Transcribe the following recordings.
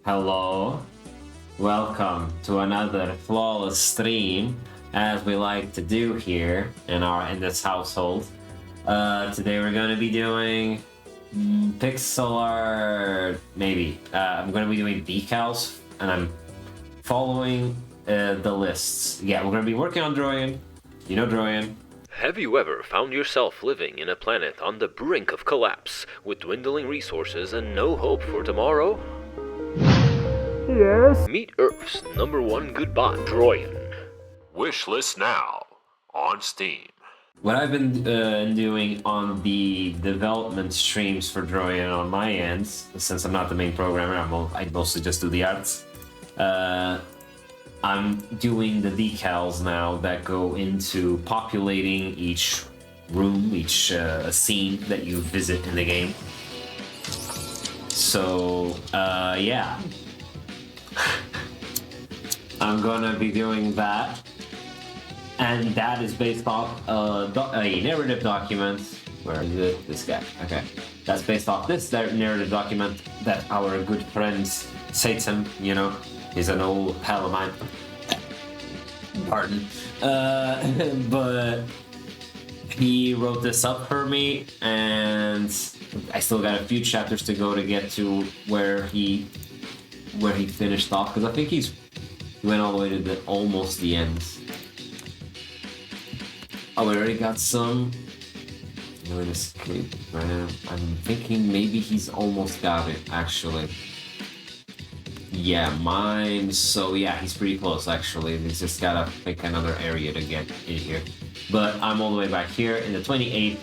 Hello, welcome to another flawless stream, as we like to do here in this household. Today we're going to be doing pixel art, maybe. I'm going to be doing decals, and I'm following the lists. Yeah, we're going to be working on Droian. You know Droian. Have you ever found yourself living in a planet on the brink of collapse, with dwindling resources and no hope for tomorrow? Yes. Meet Earth's #1 good bot, Droian. Wishlist now on Steam. What I've been doing on the development streams for Droian on my end, since I'm not the main programmer, I mostly just do the arts. I'm doing the decals now that go into populating each room, each scene that you visit in the game. So, yeah. I'm gonna be doing that. And that is based off a narrative document. Where is it? This guy. Okay. That's based off this narrative document that our good friend Satan, he's an old pal of mine. Pardon. But he wrote this up for me, and I still got a few chapters to go to get to where he finished off, because I think he went all the way to almost the end. Oh, we already got some. No escape. I'm thinking maybe he's almost got it, actually. Yeah, mine. So yeah, he's pretty close, actually. He's just gotta pick another area to get in here. But I'm all the way back here in the 28th.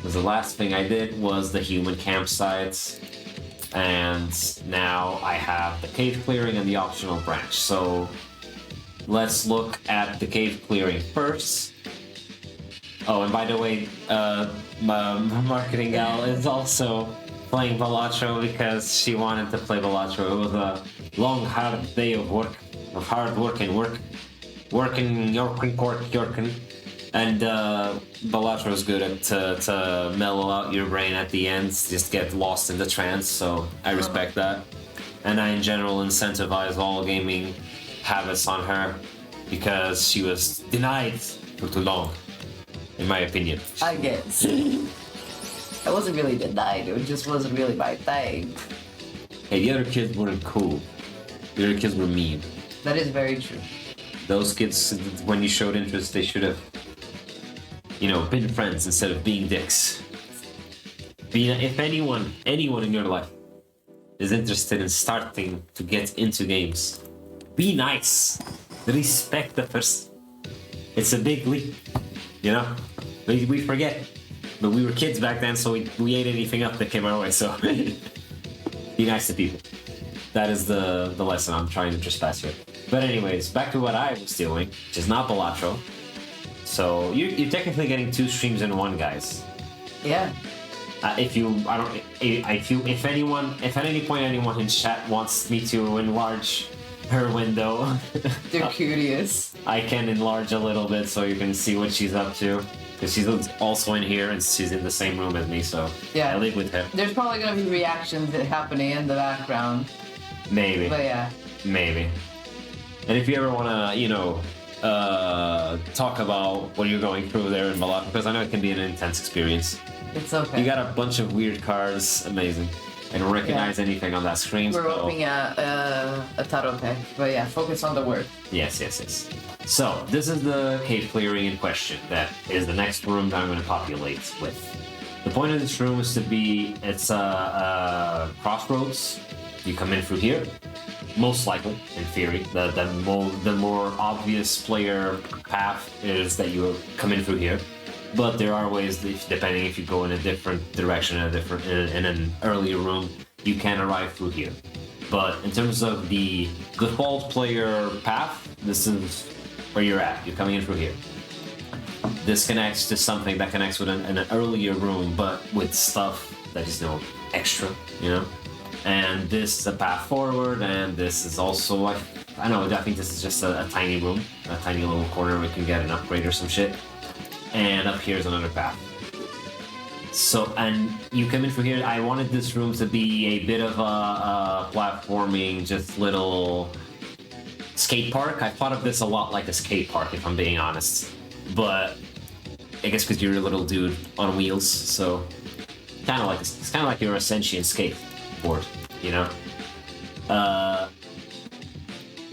Was the last thing I did was the human campsites. And now I have the cave clearing and the optional branch. So let's look at the cave clearing first. Oh, and by the way, my marketing gal is also playing Balatro because she wanted to play Balatro. It was a long, hard day of work, of hard work. And Balatro is good at to mellow out your brain at the end, just get lost in the trance, so I respect that. And I, in general, incentivize all gaming habits on her because she was denied for too long, in my opinion. I guess. I wasn't really denied, it just wasn't really my thing. Hey, the other kids weren't cool. The other kids were mean. That is very true. Those kids, when you showed interest, they should have, been friends instead of being dicks. If anyone in your life is interested in starting to get into games, be nice. Respect the person. It's a big leap, We forget. But we were kids back then, so we ate anything up that came our way, so be nice to people. That is the lesson I'm trying to just pass here. But anyways, back to what I was doing, which is not Balatro. So you're technically getting 2 streams in one, guys. Yeah. If at any point anyone in chat wants me to enlarge her window, They're curious. I can enlarge a little bit so you can see what she's up to. Because she's also in here and she's in the same room as me, so Yeah. I live with her. There's probably gonna be reactions happening in the background. Maybe. But yeah. Maybe. And if you ever want to, talk about what you're going through there in Balatro, because I know it can be an intense experience. It's okay. You got a bunch of weird cards, amazing. I don't recognize anything on that screen. We're opening a tarot deck, but yeah, focus on the word. Yes. So, this is the cave clearing in question. That is the next room that I'm going to populate with. The point of this room is it's a crossroads. You come in through here. Most likely, in theory, the more obvious player path is that you come in through here. But there are ways, depending if you go in a different direction, in an earlier room, you can arrive through here. But in terms of the default player path, this is where you're at. You're coming in through here. This connects to something that connects with an earlier room, but with stuff that is extra, And this is a path forward, and this is also, I think this is just a tiny room, a tiny little corner where we can get an upgrade or some shit. And up here is another path. So, and you come in for here. I wanted this room to be a bit of a platforming, just little skate park. I thought of this a lot like a skate park, if I'm being honest. But I guess because you're a little dude on wheels, so kind of like it's kind of like you're a sentient skateboard, you know.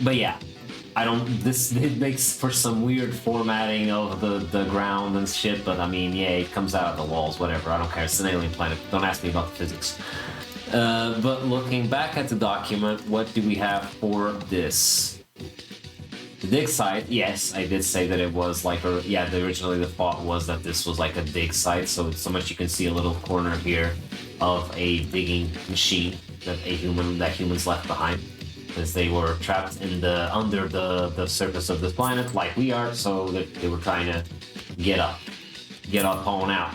But yeah, I don't. This it makes for some weird formatting of the ground and shit. But I mean, yeah, it comes out of the walls, whatever. I don't care. It's an alien planet. Don't ask me about the physics. But looking back at the document, what do we have for this? The dig site, yes, I did say that it was like originally the thought was that this was like a dig site, so much you can see a little corner here of a digging machine that humans left behind, because they were trapped under the surface of this planet like we are, so that they were trying to get up on out.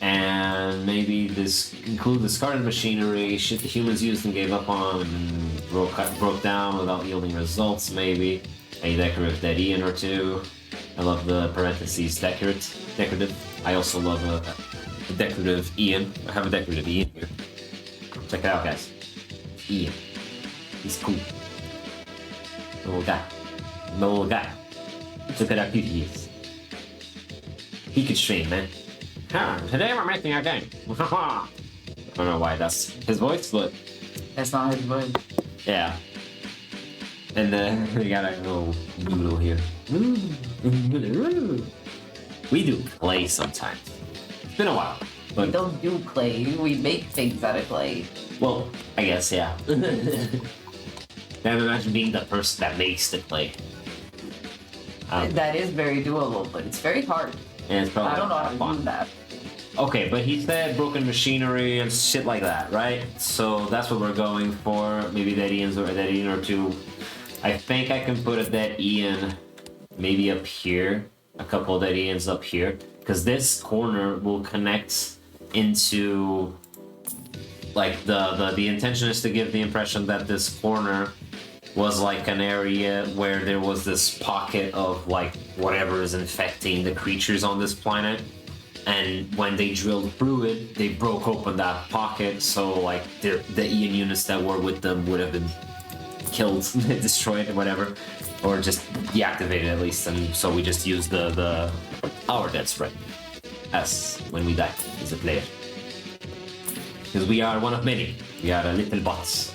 And maybe this include discarded machinery, shit the humans used and gave up on, and broke down without yielding results, maybe. A decorative dead Ian or two. I love the parentheses decorative. I also love a decorative Ian. I have a decorative Ian here. Check it out, guys. Ian. He's cool. Little guy. Look at how cute he is. He could stream, man. Today we're making a game. I don't know why that's his voice, but That's not his voice. yeah. And we got a little noodle here. We do play sometimes. It's been a while, We but don't do clay. We make things out of clay. well, I guess yeah. Then imagine being the person that makes the play. That is very doable, but it's very hard. And it's probably I don't know how to fun. do that. Okay, but he said broken machinery and shit like that, right? So that's what we're going for. Maybe a dead Ian or two. I think I can put a dead Ian maybe up here. A couple of dead Ians up here. Because this corner will connect into... Like, the intention is to give the impression that this corner was like an area where there was this pocket of like whatever is infecting the creatures on this planet. And when they drilled through it, they broke open that pocket, so like the Ian units that were with them would have been killed, destroyed, or whatever, or just deactivated at least. And so we just used our dead sprite as when we die as a player, because we are one of many. We are little bots,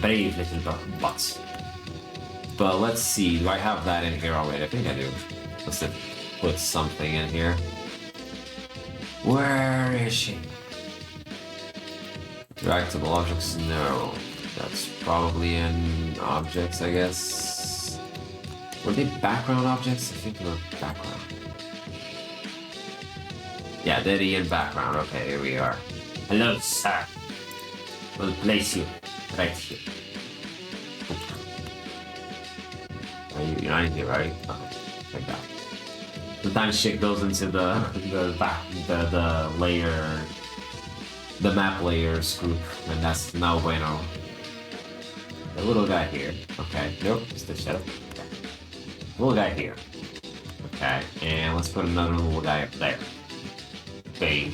brave little bots. But let's see. Do I have that in here already? I think I do. Let's put something in here. Where is she? Reactable objects? No. That's probably in objects, I guess. Were they background objects? I think they were background. Yeah, dead Ian background. Okay, here we are. Hello, sir. We'll place you right here. You're not in here, right? Okay, like that. Sometimes shit goes into the layer, the map layers group, and that's no bueno. The little guy here. Okay, nope, it's the shadow. Okay. Little guy here. Okay, and let's put another little guy up there. Bang.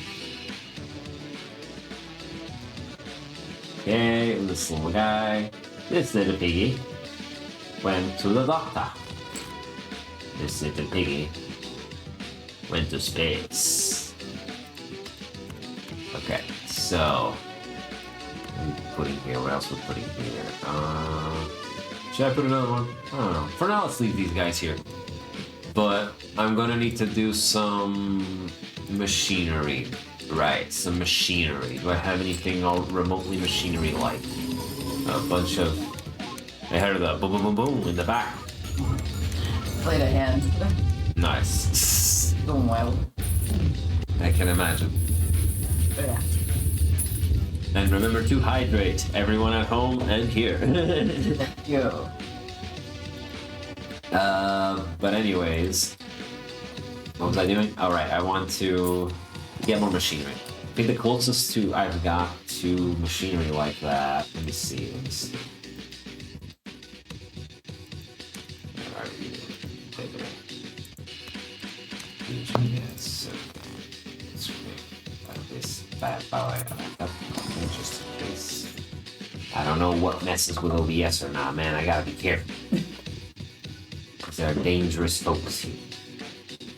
Okay, this little guy. This little piggy went to the doctor. This little piggy went to space. Okay, so I'm putting here. What else we're putting here? Should I put another one? I don't know. For now, let's leave these guys here. But I'm gonna need to do some machinery. Right, some machinery. Do I have anything all remotely machinery-like? A bunch of... I heard the boom, boom, boom, boom in the back. Played a hand. Nice. Going wild. I can imagine. Yeah. And remember to hydrate, everyone at home and here. Yo. But anyways, what was I doing? All right, I want to get more machinery. I think the closest to I've got to machinery like that. Let me see. Where are you? Yes. I don't know what messes with OBS or not, man. I gotta be careful. There are dangerous folks here.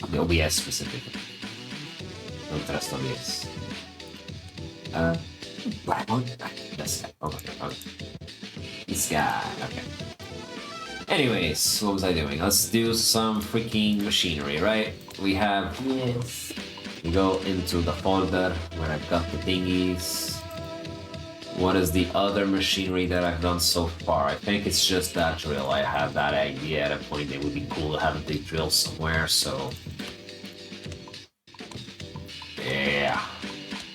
The OBS specifically. Don't trust OBS. Black one? This guy. Okay. This guy. Okay. Anyways, what was I doing? Let's do some freaking machinery, right? We have... Yes. We go into the folder where I've got the thingies. What is the other machinery that I've done so far? I think it's just that drill. I had that idea at a point. It would be cool to have a big drill somewhere, so... Yeah.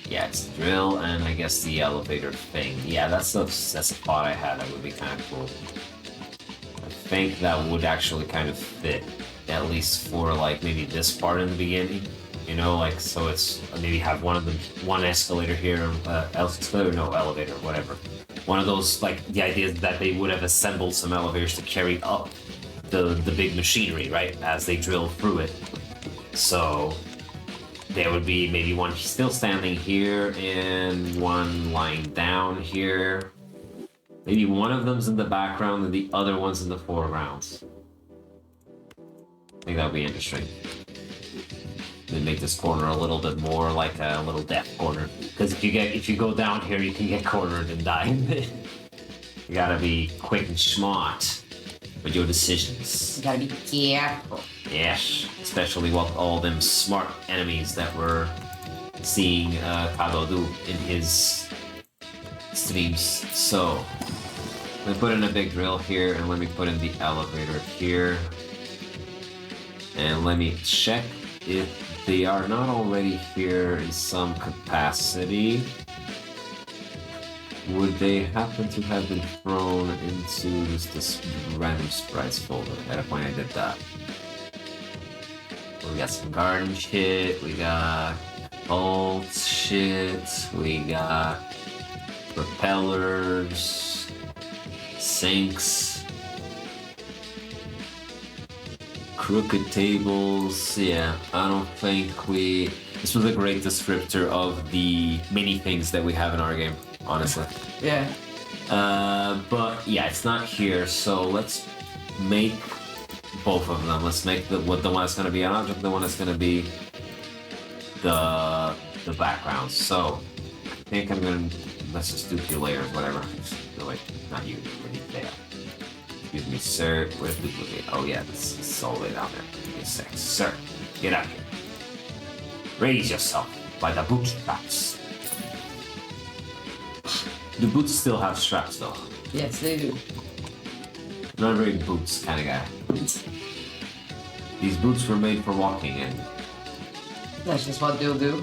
Yeah, it's the drill and I guess the elevator thing. Yeah, that's a thought I had that would be kind of cool. I think that would actually kind of fit, at least for like maybe this part in the beginning. You know, like, so it's maybe have one escalator here, escalator, no, elevator, whatever. One of those, like, the idea is that they would have assembled some elevators to carry up the big machinery, right, as they drill through it. So there would be maybe one still standing here and one lying down here. Maybe one of them's in the background and the other one's in the foreground. I think that would be interesting. Then make this corner a little bit more like a little death corner. Because if you go down here, you can get cornered and die. You gotta be quick and smart with your decisions. You gotta be careful. Yes, especially with all them smart enemies that we're seeing Godot do in his streams. So, let me put in a big drill here, and let me put in the elevator here. And let me check if they are not already here in some capacity. Would they happen to have been thrown into this random sprites folder? At a point I did that. We got some garden shit, we got bolt shit, we got propellers, sinks, crooked tables. Yeah, I don't think this was a great descriptor of the many things that we have in our game, honestly. Yeah. But yeah, it's not here, so let's make both of them. Let's make the one that's gonna be an object, the one that's gonna be the background. So I think let's just do layers, whatever. No wait, not you, there. Excuse me, sir. Where's the duplicate? Oh yeah, it's all the way down there. Give me a sec. Sir, get out here. Raise yourself by the bootstraps. Do boots still have straps though? Yes, they do. I'm not a very boots kind of guy. These boots were made for walking and... That's just what they'll do.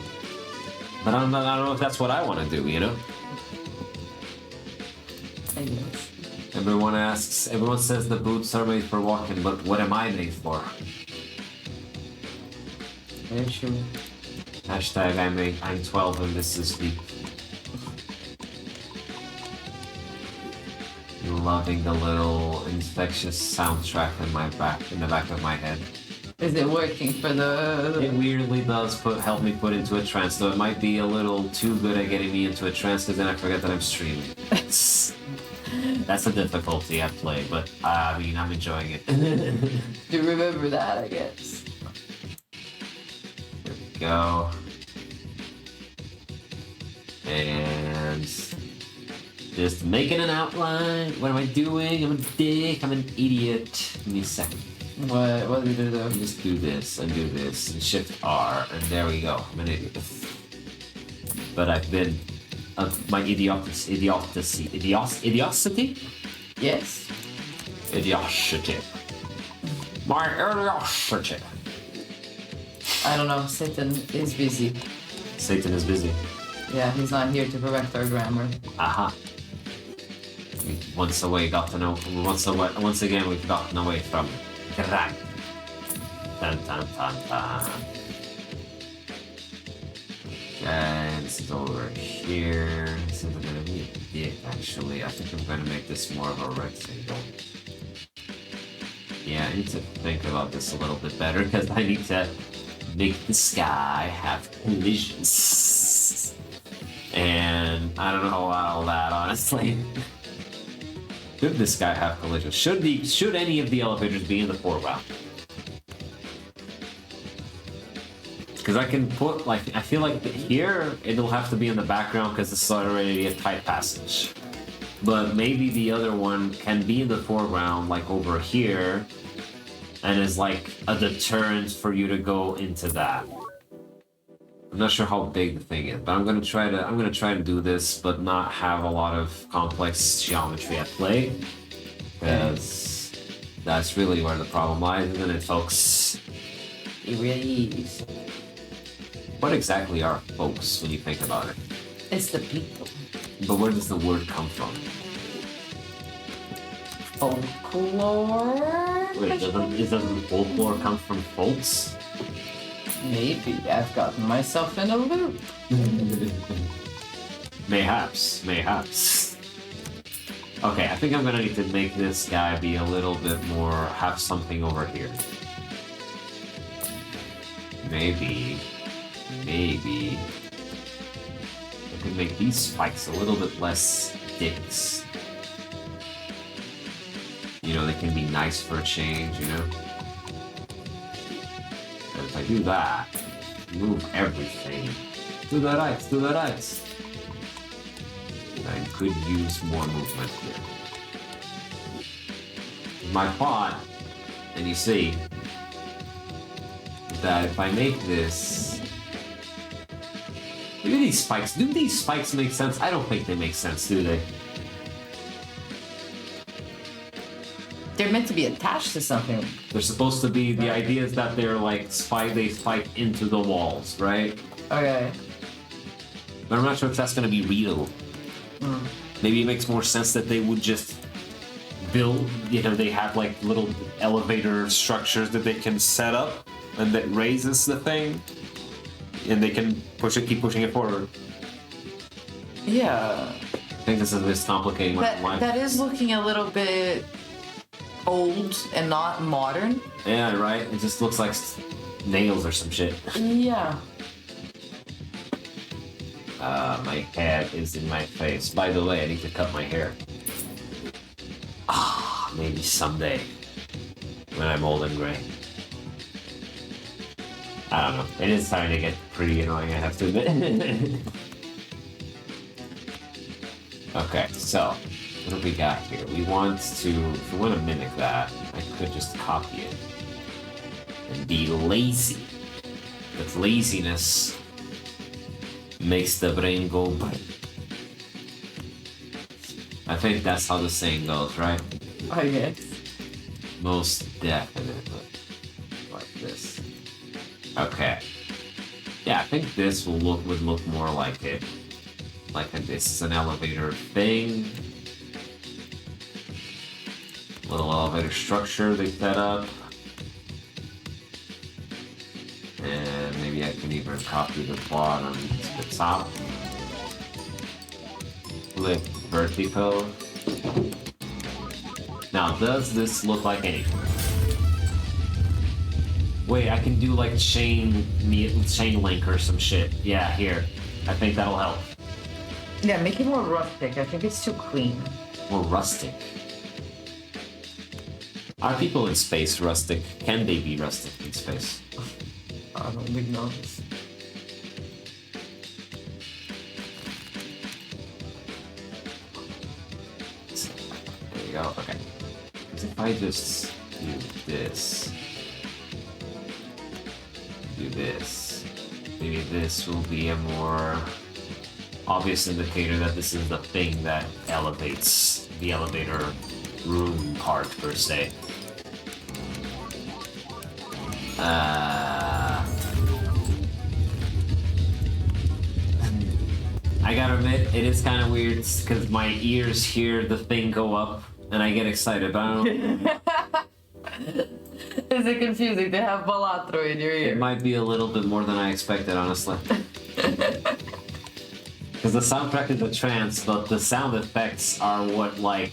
But I don't know if that's what I want to do, you know? I guess. Everyone says the boots are made for walking, but what am I made for? Very true. Hashtag I'm 12 and this is the... Loving the little infectious soundtrack in the back of my head. Is it working for the... It weirdly does help me put into a trance, though it might be a little too good at getting me into a trance because then I forget that I'm streaming. That's the difficulty at play, but I mean, I'm enjoying it. Do remember that, I guess. There we go. And just making an outline. What am I doing? I'm a dick. I'm an idiot. Give me a second. What do we do though? Just do this and do this and shift R and there we go. I'm an idiot. But I've been my idiocracy. Yes. Idiocracy. My idiocracy. I don't know. Satan is busy. Satan is busy. Yeah, he's not here to correct our grammar. Aha. Once again, we've gotten away from Greg. Dun dun dun dun. Okay, this is over here. This is gonna be a dick, actually. I think I'm gonna make this more of a rectangle. Yeah, I need to think about this a little bit better because I need to make the sky have collisions. And I don't know about all that, honestly. Should this guy have collisions? Should any of the elevators be in the foreground? Because I can put, like, I feel like here it'll have to be in the background because this is already a tight passage. But maybe the other one can be in the foreground, like over here, and is like a deterrent for you to go into that. I'm not sure how big the thing is, but I'm gonna try to do this, but not have a lot of complex geometry at play, because that's really where the problem lies, isn't it, folks? It really is. What exactly are folks when you think about it? It's the people. But where does the word come from? Folklore? Wait, doesn't folklore come from folks? Maybe I've gotten myself in a loop. Mayhaps. Okay, I think I'm gonna need to make this guy be a little bit more, have something over here. Maybe I can make these spikes a little bit less dicks. You know, they can be nice for a change, you know? And if I do that, move everything. Do that ice. I could use more movement here. My plot, and you see, that if I make this... Look at these spikes. Do these spikes make sense? I don't think they make sense, do they? They're meant to be attached to something. They're supposed to be, the idea is that they're like, they spike into the walls, right? Okay. But I'm not sure if that's gonna be real. Maybe it makes more sense that they would just build, you know, they have like little elevator structures that they can set up and that raises the thing and they can keep pushing it forward. Yeah. I think this is complicating my life. That is looking a little bit old and not modern. Yeah, right? It just looks like nails or some shit. Yeah. My head is in my face. By the way, I need to cut my hair. Maybe someday. When I'm old and gray. I don't know. It is starting to get pretty annoying, I have to admit. Okay, so what do we got here? We want to, if we want to mimic that, I could just copy it and be lazy. But laziness makes the brain go bad. I think that's how the saying goes, right? I guess. Most definitely. Like this. Okay. Yeah, I think this would look more like it. Like this is an elevator thing. Little elevator structure they set up. And maybe I can even copy the bottom to the top. Flip vertical. Now, does this look like anything? Wait, I can do like chain link or some shit. Yeah, here. I think that'll help. Yeah, make it more rustic. I think it's too clean. More rustic. Are people in space rustic? Can they be rustic in space? I don't really know. There you go. Okay. So if I just do this, maybe this will be a more obvious indicator that this is the thing that elevates the elevator room part per se. I gotta admit, it is kind of weird because my ears hear the thing go up and I get excited, but I don't. Is it confusing to have Balatro in your ear? It might be a little bit more than I expected, honestly. Because the soundtrack is a trance, but the sound effects are what, like...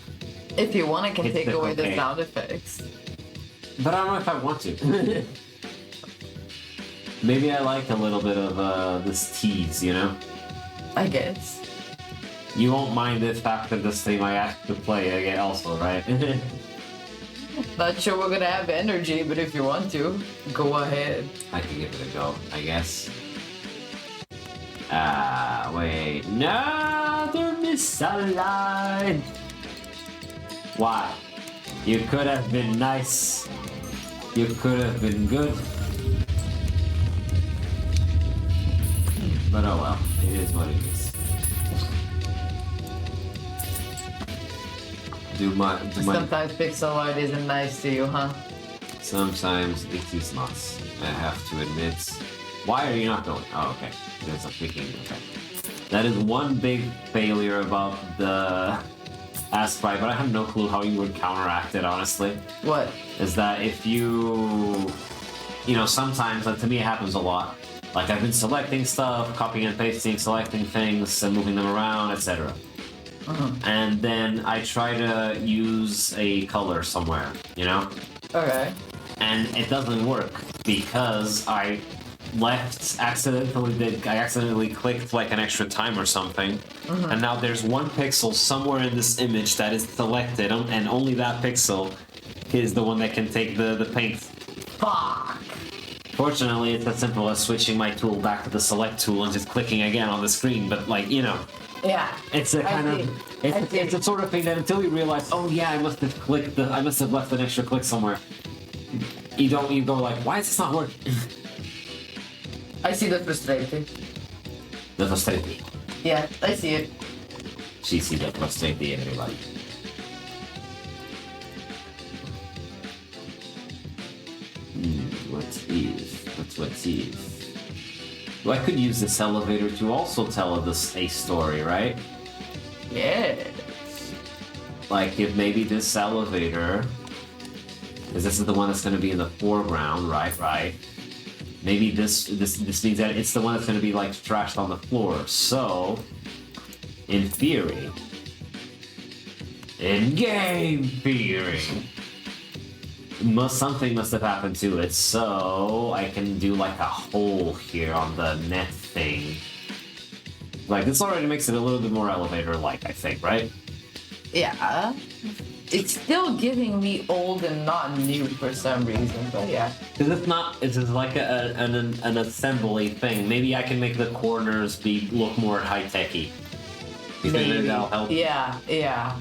If you want, I can take away the okay. sound effects. But I don't know if I want to. Maybe I like a little bit of this tease, you know? I guess. You won't mind the fact that this thing I asked to play again also, right? Not sure we're gonna have energy, but if you want to, go ahead. I can give it a go, I guess. Wait. No, they're misaligned. Why? You could have been nice. You could have been good. But oh well, it is what it is. Sometimes pixel art isn't nice to you, huh? Sometimes it is not. I have to admit. Why are you not going? Oh, okay. There's a freaking. Okay. That is one big failure about the Aseprite, but I have no clue how you would counteract it, honestly. What? Is that if you know, sometimes, like to me it happens a lot. Like I've been selecting stuff, copying and pasting, selecting things, and moving them around, etc. And then I try to use a color somewhere, you know? Okay. And it doesn't work because I accidentally clicked like an extra time or something, and now there's one pixel somewhere in this image that is selected, and only that pixel is the one that can take the paint. Fuck! Fortunately, it's as simple as switching my tool back to the select tool and just clicking again on the screen, but like, you know. Yeah. It's a kind of it's a sort of thing that until you realize, oh yeah, I must have left an extra click somewhere. You go like, why is this not working? I see the frustrating. The frustrating. Yeah, I see it. She see the frustrating, everybody. What is? Well, I could use this elevator to also tell a story, right? Yeah. Like if maybe this elevator, because this is the one that's going to be in the foreground, right? Maybe this means that it's the one that's going to be like trashed on the floor. So, in theory, in game theory, something must have happened to it. So I can do like a hole here on the net thing. Like this already makes it a little bit more elevator-like, I think, right? Yeah. It's still giving me old and not new for some reason, but yeah. Because it's just like an assembly thing. Maybe I can make the corners look more high-techy. You think maybe that'll help? Yeah.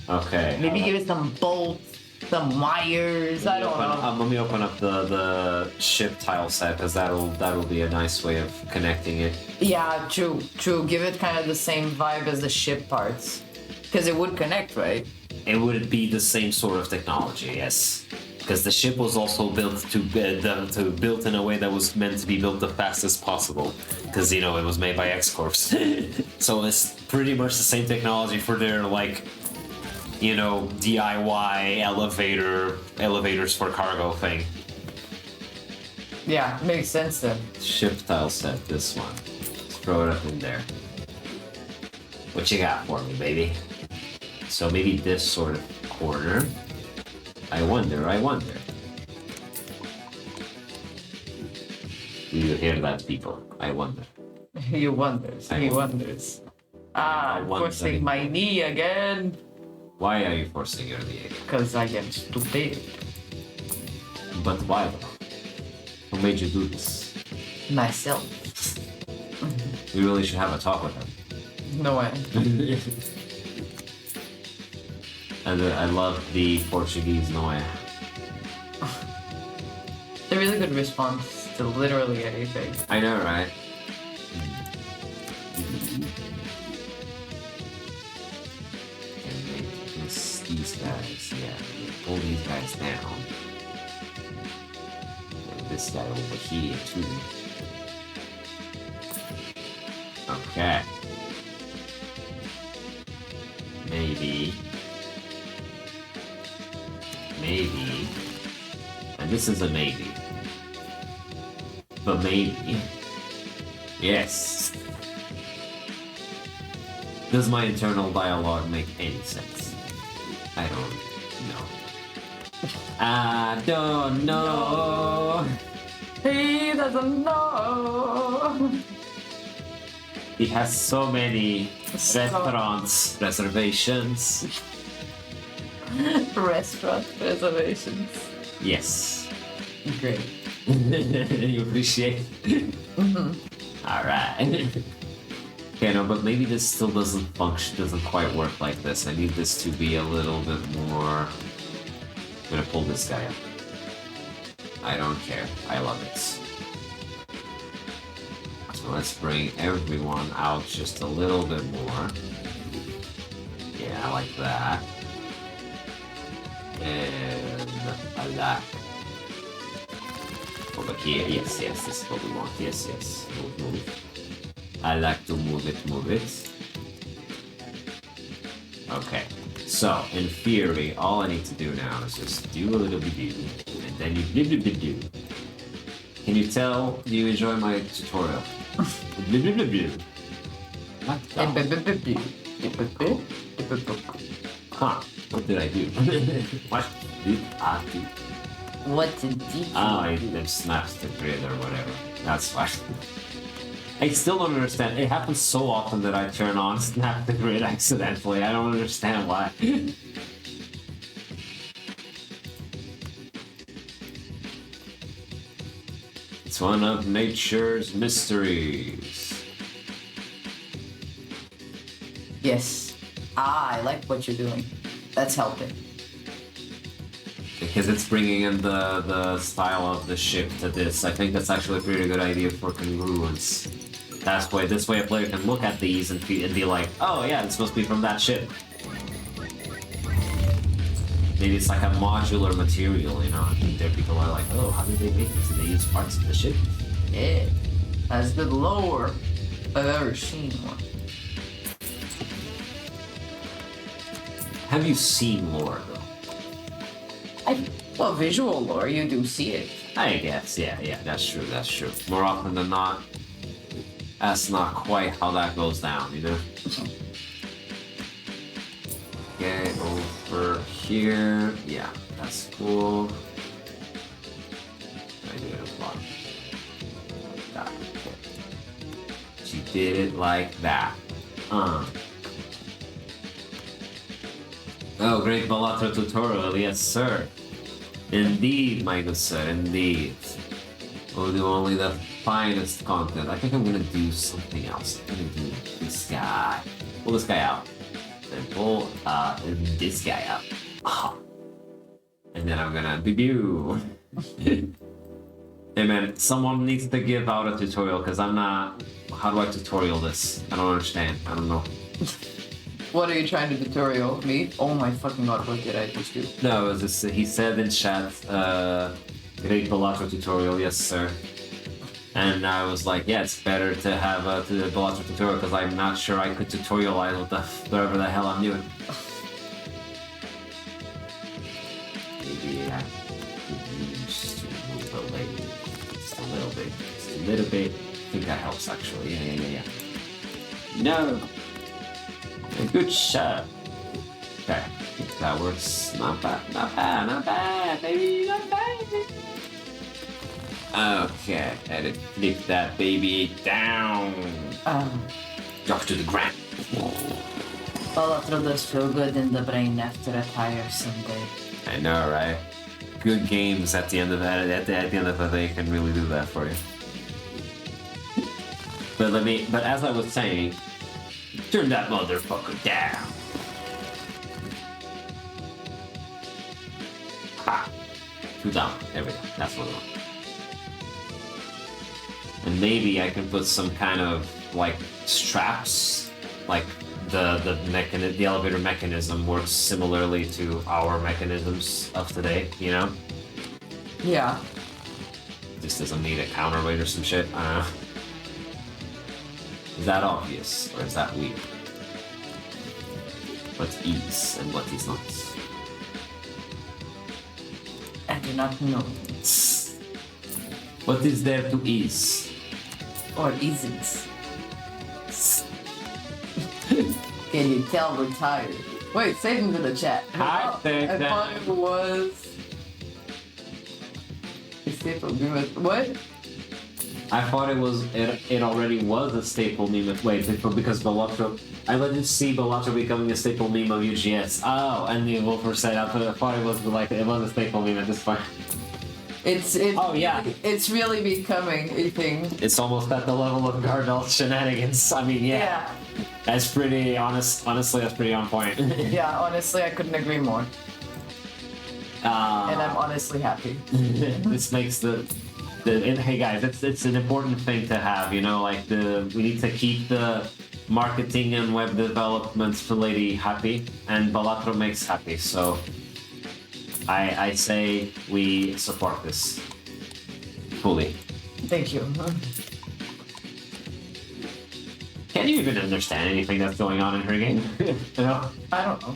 Okay. Maybe give it some bolts, some wires, I don't know. Let me open up the ship tile set, because that'll be a nice way of connecting it. Yeah, true. Give it kind of the same vibe as the ship parts. Because it would connect, right? It would be the same sort of technology, yes. Because the ship was also built built in a way that was meant to be built the fastest possible. Because, you know, it was made by X-Corps. So it's pretty much the same technology for their, like, you know, DIY elevators for cargo thing. Yeah, makes sense then. Ship tile set, this one. Let's throw it up in there. What you got for me, baby? So maybe this sort of corner. I wonder. Do you hear that, people? I wonder. He wonders. I'm forcing my knee again. Why are you forcing your knee again? Because I am stupid. But why though? Who made you do this? Myself. We really should have a talk with him. No way. And I love the Portuguese Noé. It's a really good response to literally anything. I know, right? And these guys, yeah. Pull these guys down. And this guy over here, too. Okay. Maybe. And this is a maybe. But maybe. Yes. Does my internal dialogue make any sense? I don't know. I don't know. He doesn't know. He has so many restaurants reservations. Restaurant reservations. Yes. Great. You appreciate it? Alright. Okay, no, but maybe this still doesn't function, doesn't quite work like this. I need this to be a little bit more... I'm gonna pull this guy up. I don't care. I love it. So let's bring everyone out just a little bit more. Yeah, I like that. And I like... Over here, yes, this is what we want. Yes. Move. I like to move it. Okay, so in theory, all I need to do now is just do a little bit and then you do. Can you tell you enjoy my tutorial? What the? Huh, what did I do? What did I do? What did you do? Oh, I snapped the grid or whatever. That's fine. I still don't understand. It happens so often that I turn on snap the grid accidentally. I don't understand why. It's one of nature's mysteries. Yes. I like what you're doing. That's helping. Because it's bringing in the style of the ship to this. I think that's actually a pretty good idea for congruence. This way a player can look at these and be like, oh yeah, it's supposed to be from that ship. Maybe it's like a modular material, you know? I think there people are like, oh, how did they make this? Did they use parts of the ship? Yeah. That's the lore I've ever seen one. Have you seen lore though? Well, visual lore, you do see it. I guess, yeah, that's true. More often than not, that's not quite how that goes down, you know? Okay, over here. Yeah, that's cool. I do it a lot. Like that. Okay. She did it like that. Oh, great Balatro tutorial, yes sir. Indeed, my good sir, indeed. We'll do only the finest content. I think I'm gonna do something else. I'm gonna do this guy. Pull this guy out. Then pull this guy out. And then I'm gonna debut. Hey man, someone needs to give out a tutorial because I'm not... How do I tutorial this? I don't understand. I don't know. What are you trying to tutorial? Me? Oh my fucking god, what did I just do? No, it was just, he said in chat, great Balatro tutorial, yes sir. And I was like, yeah, it's better to have a Balatro tutorial because I'm not sure I could tutorialize whatever the hell I'm doing. Maybe I could use to move the leg just a little bit. Just a little bit. I think that helps actually. Yeah. No! Good shot. Okay, that works. Not bad, baby, not bad. Okay, edit, flip that baby down. Drop to the ground. Balatro does feel good in the brain after a tiresome day. I know, right? Good games at the end of that. At the end of the day, can really do that for you. But as I was saying. Turn that motherfucker down. Ha! 2 down. There we go. That's what I want. And maybe I can put some kind of like straps, like the elevator mechanism works similarly to our mechanisms of today, you know? Yeah. Just doesn't need a counterweight or some shit. I don't know. Is that obvious, or is that weird? What is and what is not? I do not know. What is there to ease? Or isn't. Can you tell we're tired? Wait, save him to the chat. I thought it was... Escape agreement. What? I thought it already was a staple meme. Wait, because Balatro. I let you see Balatro becoming a staple meme of UGS. Oh, and the Wolfer said I thought it was a staple meme at this point. Oh yeah, It's really becoming a thing. it's almost at the level of Godot shenanigans. I mean, yeah. That's pretty honest. Honestly, that's pretty on point. Yeah, honestly, I couldn't agree more. And I'm honestly happy. This makes hey guys, it's an important thing to have. You know, like we need to keep the marketing and web development lady happy, and Balatro makes happy. So I say we support this fully. Thank you. Can you even understand anything that's going on in her game? You know? I don't know.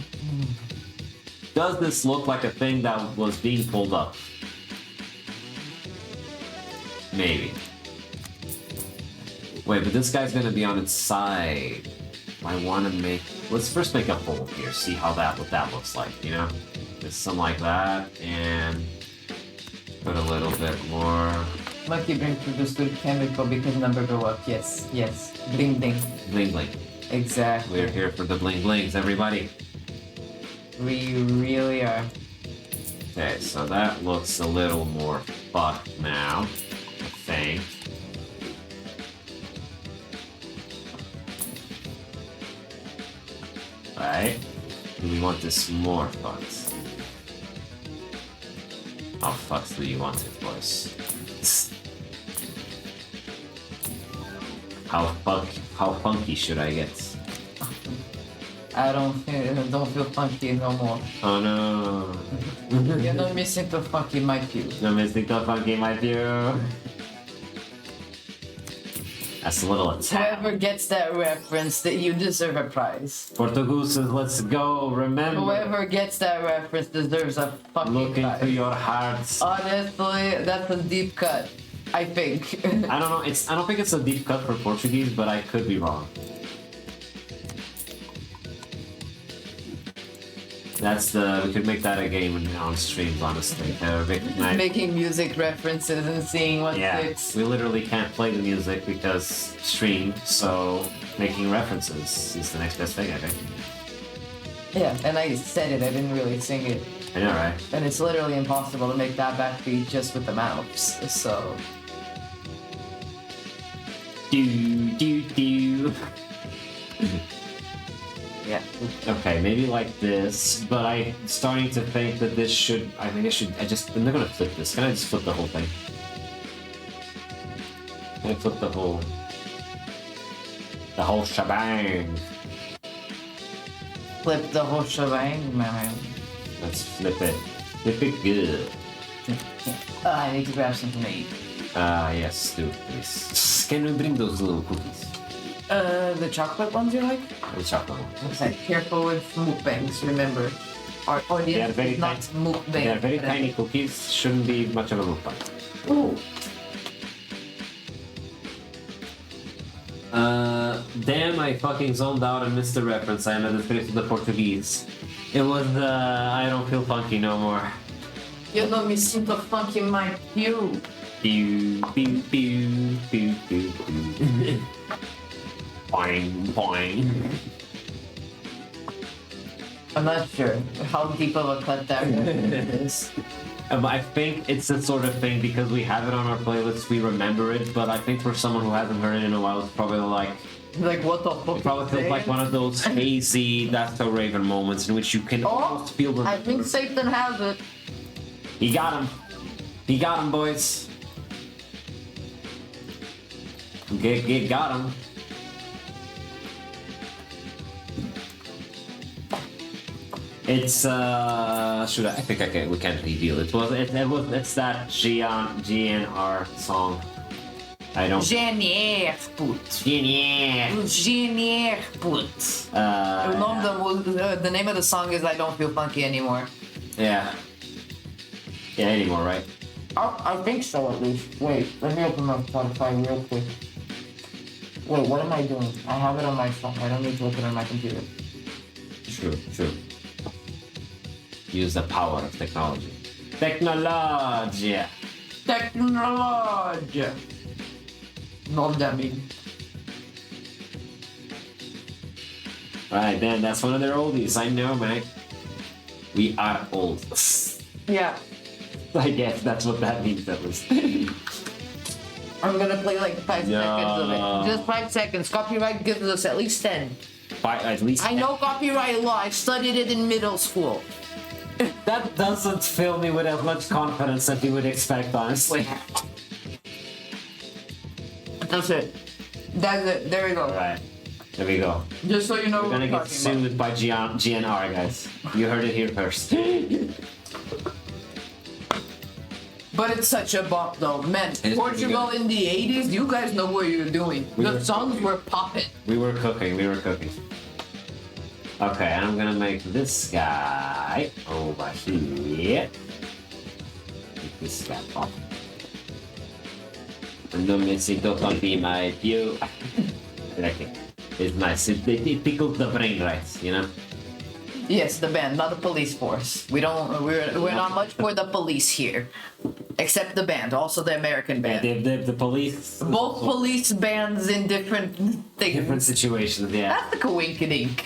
Does this look like a thing that was being pulled up? Maybe. Wait, but this guy's gonna be on its side. I want to let's first make a hole here, see what that looks like, you know? Just something like that, and put a little bit more. Lucky bring produced good chemical because number go up. Yes, yes. Bling bling. Bling bling. Exactly. We're here for the bling blings, everybody. We really are. Okay, so that looks a little more fucked now, I think. Right? Do we want this more fucked? How fucked do you want it, boys? How funky should I get? I don't feel funky no more. Oh no. You're not missing the funky my pew. No missing the funky, my dear. That's a little attack. Whoever gets that reference, that you deserve a prize. Portugueses, let's go. Remember. Whoever gets that reference deserves a fucking Look prize. into your hearts. Honestly, that's a deep cut. I think. I don't know. I don't think it's a deep cut for Portuguese, but I could be wrong. We could make that a game on streams, honestly. Making music references and seeing what sticks. We literally can't play the music because stream, so making references is the next best thing, I think. Yeah, and I said it, I didn't really sing it. I know, right? And it's literally impossible to make that backbeat just with the mouse, so... Do. Yeah. Okay, maybe like this, but I'm starting to think that this should... I'm not gonna flip this. Can I just flip the whole thing? Can I flip the whole shebang? Flip the whole shebang, man. Let's flip it. Flip it good. I need to grab something to eat. Yes, do, please. Can we bring those little cookies? The chocolate ones you like? The chocolate ones. Okay, careful with mukbangs, remember. Our audience is not mukbang. They are very tiny cookies, shouldn't be much of a mukbang. Ooh. Damn, I fucking zoned out and missed the reference. I am at the face of the Portuguese. It was I don't feel funky no more. You know me sinto funky in my pew. Pew, pew, pew, pew, pew, pew. Boing, boing. I'm not sure how deep of a cut that is. I think it's the sort of thing because we have it on our playlist, we remember it, but I think for someone who hasn't heard it in a while, it's probably like... Like, what the fuck? It probably feels like one of those hazy That's So Raven moments in which you can almost feel the... I think Satan has it. He got him. He got him, boys. Got him. It's I think we can't reveal it. It's that GNR song. I don't. GNR, put. GNR, put. The name of the song is I Don't Feel Funky Anymore. Yeah. Yeah, anymore, right? I think so, at least. Wait, let me open my Spotify real quick. Wait, what am I doing? I have it on my phone. I don't need to open it on my computer. True. Use the power of technology. Technology! No jamming. Right, then that's one of their oldies. I know, man. We are old. Yeah. I guess that's what that means, at least. I'm gonna play like 5 No. seconds of it. Just 5 seconds. Copyright gives us at least 10. At least I know copyright law. I studied it in middle school. that doesn't fill me with as much confidence as you would expect, honestly. That's it. That's it. There you go. Alright, there we go. Just so you know We're what gonna we're get talking about. sued by GNR, guys. You heard it here first. But it's such a bop though. Man, It's Portugal pretty in the 80s, you guys know what you're doing. The songs were popping. We were cooking. Okay, and I'm gonna make this guy over here. Make this guy pop. And no missing don't be my view. It's nice. It tickles the brain, right? You know. Yes, the band, not the police force. We're not much for the police here. Except the band, also the American band. The police. Both police bands in different things. Different situations. Yeah. That's the coinkydink.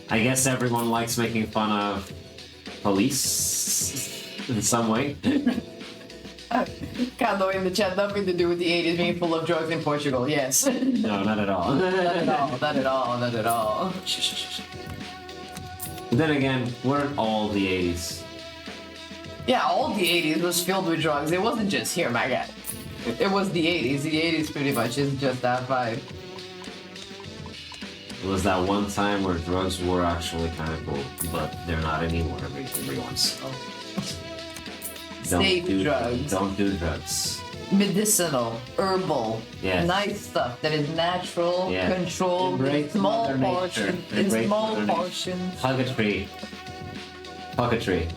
I guess everyone likes making fun of police in some way. Kando in the chat, nothing to do with the 80s being full of drugs in Portugal. Yes. No, not at all. Not at all, not at all, not at all. But then again, weren't all the 80s. Yeah, all the 80s was filled with drugs. It wasn't just here, my guy. It was the 80s. The 80s pretty much is just that vibe. It was that one time where drugs were actually kind of cool, but they're not anymore. Everyone's. Safe drugs. Don't do drugs. Medicinal, herbal, Yes. nice stuff that is natural, Yeah. controlled, in Embrace small Mother Nature. portions, in Embrace small Mother Nature. portions. Pucketry. Pucketry.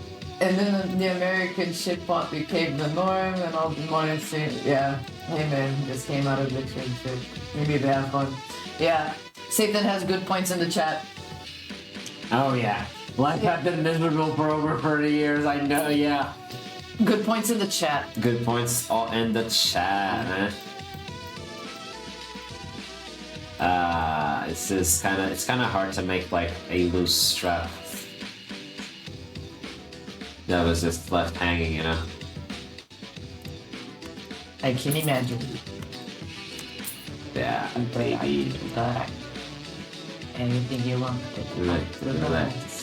And then the American shit pot became the norm, and all the money say, yeah, hey man, just came out of the shit. Maybe they have fun. Yeah, Satan has good points in the chat. Oh yeah. Life I've been miserable for over 30 years. I know. Yeah. Good points in the chat. Good points all in the chat, man. It's kind of hard to make like a loose strap that was just left hanging, you know. I can imagine. Yeah, baby. Anything you want. Relax.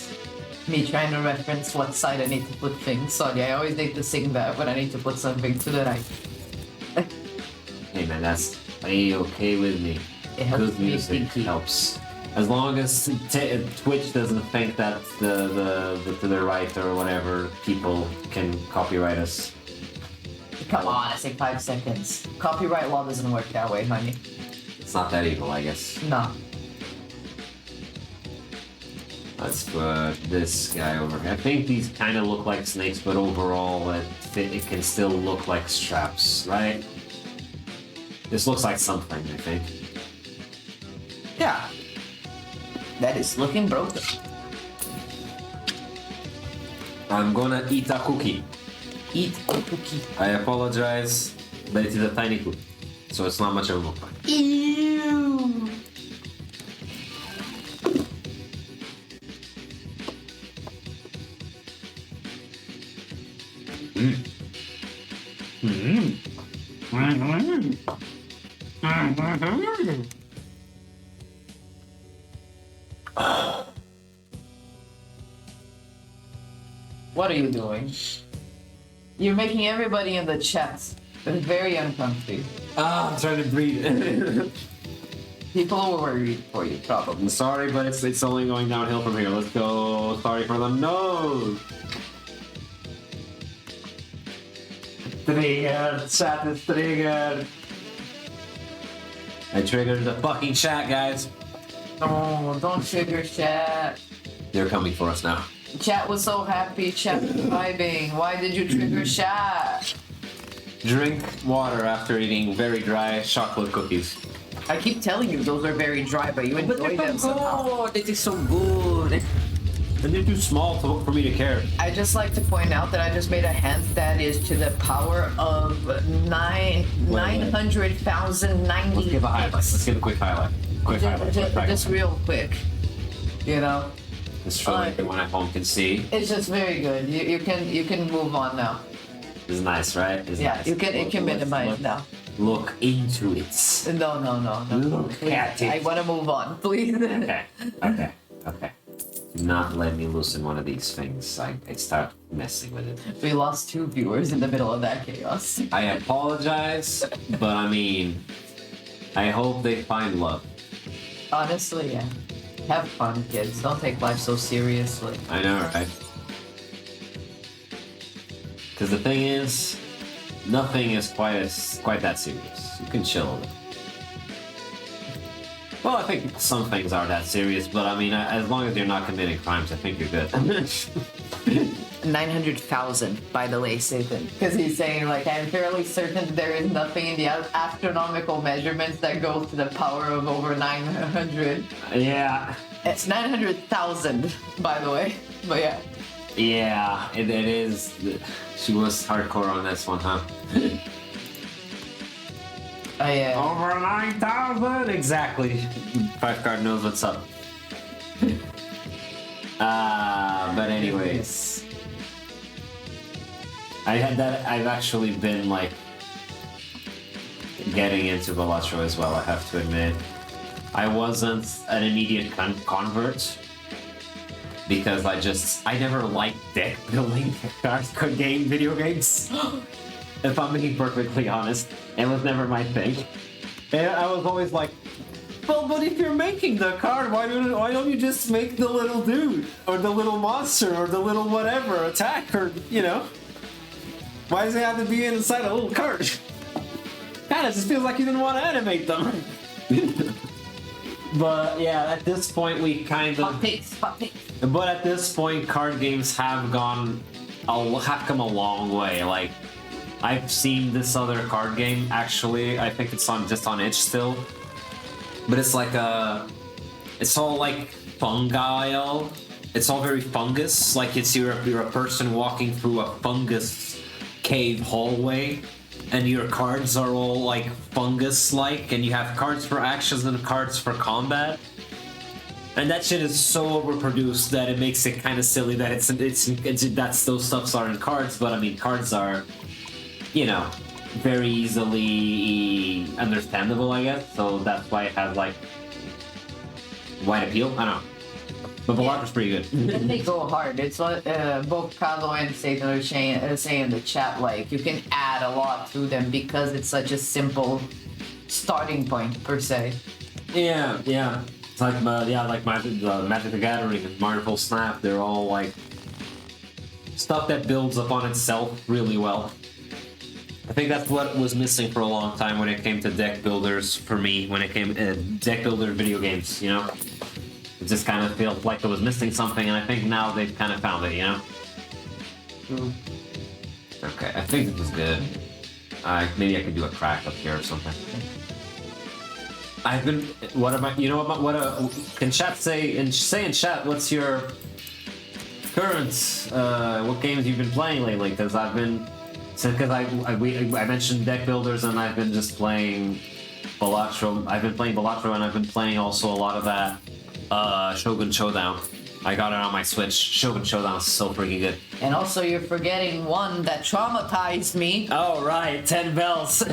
Me trying to reference what side I need to put things. Sorry, I always need to sing that when I need to put something to the right. Hey man, that's okay with me. It helps Good me music thinking. helps. As long as Twitch doesn't think that the to the right or whatever people can copyright us. Come on, I say 5 seconds. Copyright law doesn't work that way, honey. It's not that evil, I guess. No. Let's put this guy over here. I think these kind of look like snakes, but overall it can still look like straps, right? This looks like something, I think. Yeah. That is looking broken. I'm gonna eat a cookie. Eat a cookie. I apologize, but it is a tiny cookie, so it's not much of a mukbang. Ew. What are you doing? You're making everybody in the chat very uncomfy. I'm trying to breathe. People are worried for you, probably. I'm sorry, but it's only going downhill from here. Let's go. Sorry for the nose. Triggered. Chat is triggered. I triggered the fucking chat, guys. No, don't trigger chat. They're coming for us now. Chat was so happy, chat was vibing. Why did you trigger chat? Drink water after eating very dry chocolate cookies. I keep telling you those are very dry, but you enjoy them somehow. It is so good. and they're too small for me to carry. I just like to point out that I just made a hand that is to the power of 900,090. Let's give a highlight. Let's give a quick highlight. Just real quick, you know. Just so everyone at home can see. It's just very good. You can move on now. It's nice, right? It's Yeah, nice. you can minimize now. Look into it. No. Look at it. I want to move on, please. Okay. Do not let me loosen one of these things. I start messing with it. We lost 2 viewers in the middle of that chaos. I apologize, but I mean, I hope they find love. Honestly, yeah. Have fun, kids. Don't take life so seriously. I know, right? Because the thing is, nothing is quite that serious. You can chill a little. Well, I think some things are that serious, but I mean, as long as you're not committing crimes, I think you're good. 900,000, by the way, Satan. Because he's saying, like, I'm fairly certain there is nothing in the astronomical measurements that goes to the power of over 900. Yeah. It's 900,000, by the way. But yeah. Yeah, it is. She was hardcore on this one, huh? Over 9,000! Exactly. 5card knows what's up. But anyways. I've actually been, like, getting into Balatro as well, I have to admit. I wasn't an immediate convert. Because I never liked deck building video games. If I'm being perfectly honest, it was never my thing. And I was always like, well, but if you're making the card, why don't you just make the little dude, or the little monster, or the little whatever attack, or you know? Why does it have to be inside a little card? Kind of just feels like you didn't want to animate them. But yeah, at this point we kind of. Hot takes. But at this point, card games have come a long way. Like, I've seen this other card game. Actually, I think it's just on itch still. But it's like it's all like fungi. It's all very fungus. Like you're a person walking through a fungus cave hallway, and your cards are all like fungus-like, and you have cards for actions and cards for combat. And that shit is so overproduced that it makes it kind of silly that those stuffs are in cards. But I mean, cards are, you know, very easily understandable, I guess. So that's why it has like wide appeal. I don't know. But Balatro's pretty good. They go hard. It's what both Carlo and Satan are saying in the chat. Like, you can add a lot to them because it's such a simple starting point per se. Yeah. It's like Magic the Gathering and Marvel Snap. They're all like stuff that builds upon itself really well. I think that's what was missing for a long time when it came to deck builders for me. When it came to deck builder video games, you know. It just kind of felt like it was missing something, and I think now they've kind of found it, you know? Okay, I think this is good. Maybe I could do a crack up here or something. Can chat say in chat, what's your current, what games you've been playing lately? Because I mentioned deck builders, and I've been just playing Balatro. I've been playing Balatro, and I've been playing also a lot of that Shogun Showdown. I got it on my Switch. Shogun Showdown is so freaking good. And also, you're forgetting one that traumatized me. Oh, right, 10 Bells.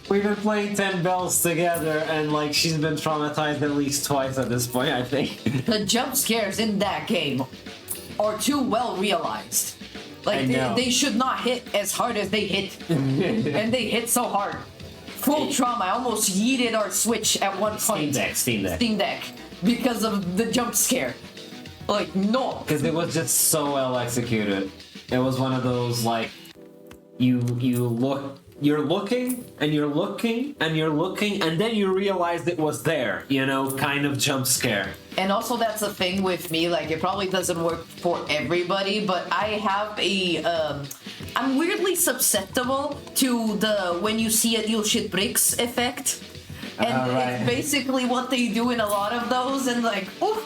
We've been playing 10 Bells together, and like she's been traumatized at least twice at this point, I think. The jump scares in that game are too well realized. Like, they should not hit as hard as they hit. And they hit so hard. Full trauma. I almost yeeted our Switch at one point. Steam Deck. Because of the jump scare. Like, no. Because it was just so well executed. It was one of those, like, you're looking, and you're looking, and you're looking, and then you realized it was there, you know, kind of jump scare. And also, that's the thing with me, like, it probably doesn't work for everybody, but I have I'm weirdly susceptible to the when you see it, you'll shit bricks effect. And it's basically what they do in a lot of those, and like, oof,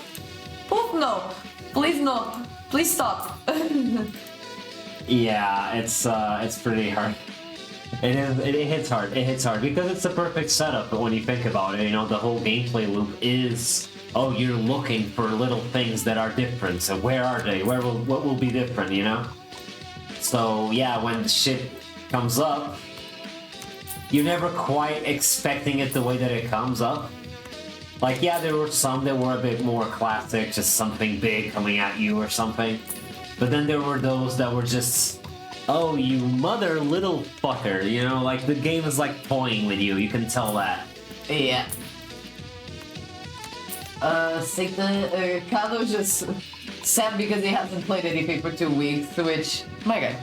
no. Please no. Please stop. Yeah, it's pretty hard. It hits hard. It hits hard because it's the perfect setup. But when you think about it, you know, the whole gameplay loop is, oh, you're looking for little things that are different. So where are they? What will be different? You know. So yeah, when shit comes up, you're never quite expecting it the way that it comes up. Like, yeah, there were some that were a bit more classic, just something big coming at you or something. But then there were those that were just, oh, you mother little fucker, you know, like the game is like toying with you, you can tell that. Yeah. Satan, Kado just sad because he hasn't played anything for 2 weeks, which, my god.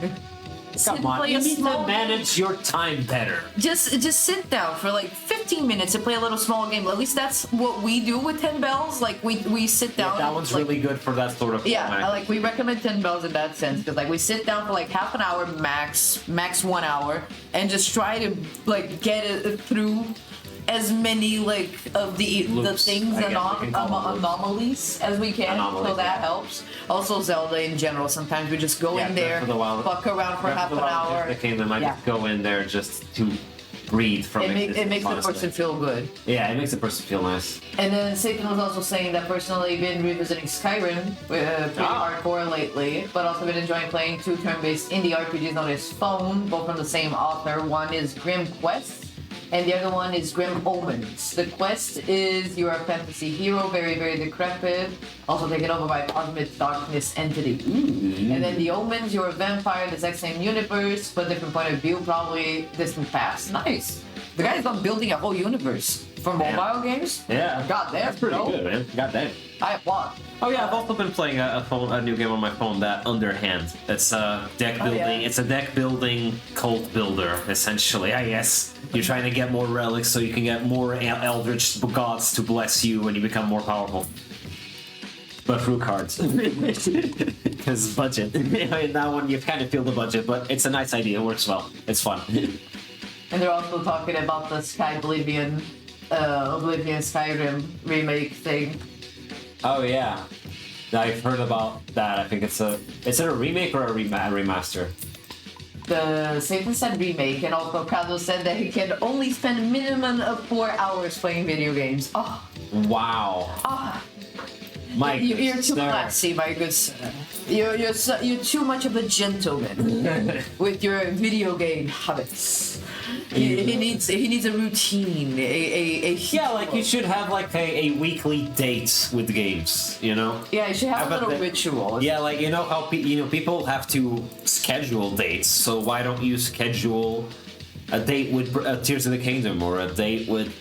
Come on, you need to manage your time better. Just sit down for like 15 minutes and play a little small game. At least that's what we do with 10 Bells. Like we sit down. Yeah, that one's like, really good for that sort of. Yeah, format. like we recommend 10 Bells in that sense because like we sit down for like half an hour max 1 hour, and just try to like get it through as many like of the Loops, things I and guess we can call them loops. anomalies as we can, Anomalies, so that yeah. helps. Also Zelda in general, sometimes we just go in there, fuck around for half an hour. The Kingdom, I just go in there just to breathe from it. It makes the person feel good. Yeah, it makes the person feel nice. And then Satan was also saying that personally been revisiting Skyrim pretty hardcore lately, but also been enjoying playing 2 turn-based indie RPGs on his phone, both from the same author. One is Grim Quest, and the other one is Grim Omens. The quest is you're a fantasy hero, very, very decrepit, also taken over by a cosmic darkness entity. Ooh. And then the Omens, you're a vampire, the exact same universe, but different point of view, probably distant past. Nice. The guy's done building a whole universe for mobile games. Yeah. God damn, That's pretty good, man. God damn. I applaud. Oh yeah, I've also been playing a new game on my phone, that Underhand. It's a deck building. yeah. It's a deck building cult builder, essentially. I guess you're trying to get more relics so you can get more eldritch gods to bless you when you become more powerful. But through cards, because budget. In that one, you kind of feel the budget, but it's a nice idea. It works well. It's fun. And they're also talking about the Oblivion Skyrim remake thing. Oh yeah, I've heard about that. I think is it a remake or a remaster? The Satan said remake, and also Kado said that he can only spend a minimum of 4 hours playing video games. Oh, Wow. My you're good too sir. classy, my good sir. You're too much of a gentleman with your video game habits. He needs a routine, Yeah, like you should have like a weekly date with games, you know? Yeah, you should have a How about little that? ritual. Yeah, like you know how people have to schedule dates, so why don't you schedule a date with Tears of the Kingdom or a date with,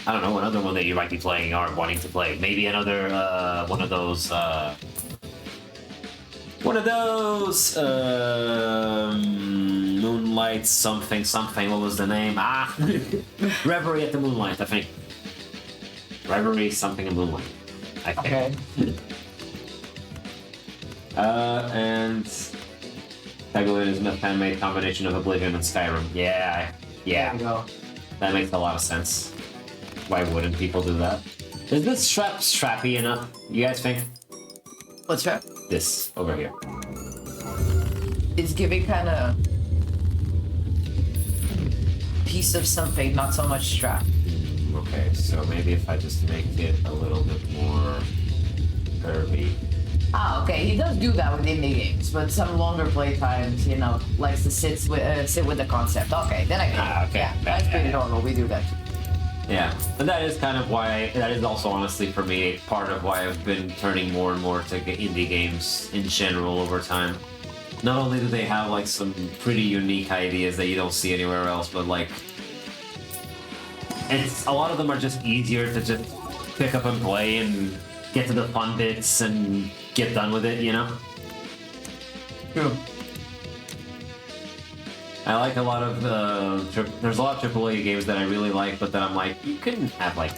I don't know, another one that you might be playing or wanting to play. Maybe another one of those Moonlight something. What was the name? Reverie at the Moonlight, I think. Reverie something in Moonlight, I think. Okay. And Pegolin is a fan-made combination of Oblivion and Skyrim. Yeah. There you go. That makes a lot of sense. Why wouldn't people do that? Is this strap strappy enough? You guys think? What's that? This over here. It's giving kind of piece of something, not so much strap. Okay, so maybe if I just make it a little bit more curvy. Ah, okay. He does do that with indie games, but some longer playtimes, likes to sit with the concept. Okay, then I get it. Okay. Yeah, that's pretty normal. We do that too. Yeah, and that is kind of why, that is also honestly for me part of why I've been turning more and more to indie games in general over time. Not only do they have like some pretty unique ideas that you don't see anywhere else, but like, a lot of them are just easier to just pick up and play and get to the fun bits and get done with it, you know? True. I like a lot of there's a lot of AAA games that I really like, but then I'm like, you couldn't have like,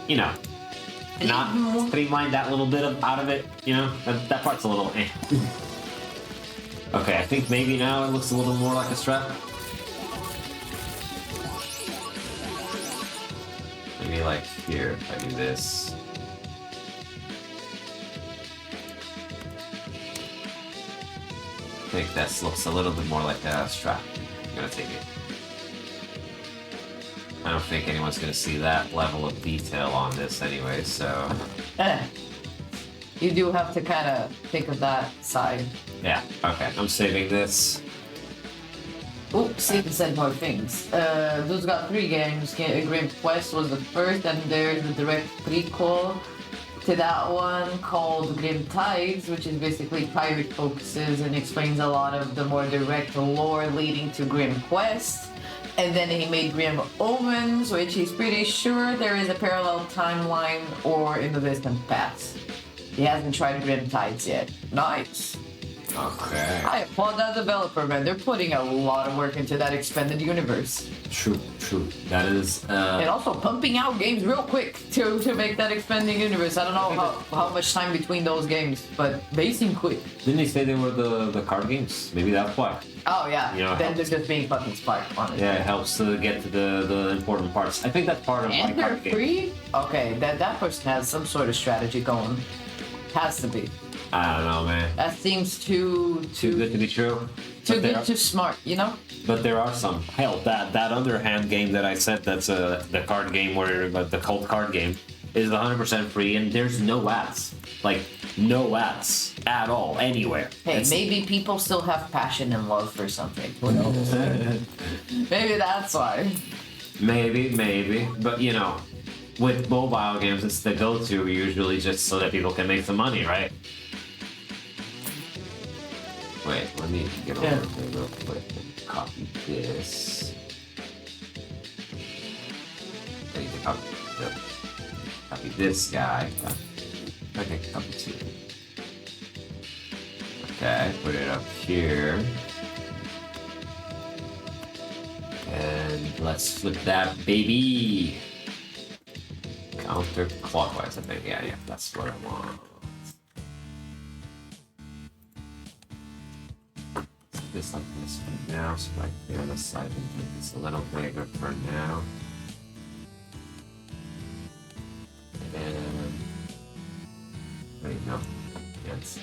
not streamline that little bit out of it, that part's a little eh. Okay, I think maybe now it looks a little more like a strap. Maybe like here, if I do this. think this looks a little bit more like a strap. I'm gonna take it. I don't think anyone's gonna see that level of detail on this anyway, so... You do have to kind of think of that side. Yeah, okay. I'm saving this. Oh, Satan said more things. Those got 3 games. Grim Quest was the first, and there's the direct prequel to that one called Grim Tides, which is basically pirate focuses and explains a lot of the more direct lore leading to Grim Quest. And then he made Grim Omens, which he's pretty sure there is a parallel timeline or in the distant past. He hasn't tried Grim Tides yet. Nice. Okay. I applaud that developer, man. They're putting a lot of work into that expanded universe. True. That is, And also pumping out games real quick to make that expanding universe. I don't know how much time between those games, but they seem quick. Didn't they say they were the card games? Maybe that's why. Oh, yeah. You know, Then they're just being fucking smart on it. Yeah, it helps to get to the important parts. I think that's part of my And they're card game. free? Okay, that person has some sort of strategy going. Has to be. I don't know, man. That seems too Good to be true. too But there good, are- too smart, you know? But there are some. Hell, that Underhand game that I said that's the card game where the cult card game is 100% free and there's no ads. Like, no ads at all, anywhere. Hey, maybe people still have passion and love for something. Who knows? Maybe that's why. Maybe. But, you know, with mobile games, it's the go-to usually just so that people can make some money, right? Wait, let me get over here real quick and copy this. I need to copy this guy. Okay, copy 2. Okay, put it up here. And let's flip that baby. Counterclockwise, I think. Yeah, that's what I want. This like this for now, so right there on the side and make this a little bigger for now. And wait, no. Yes.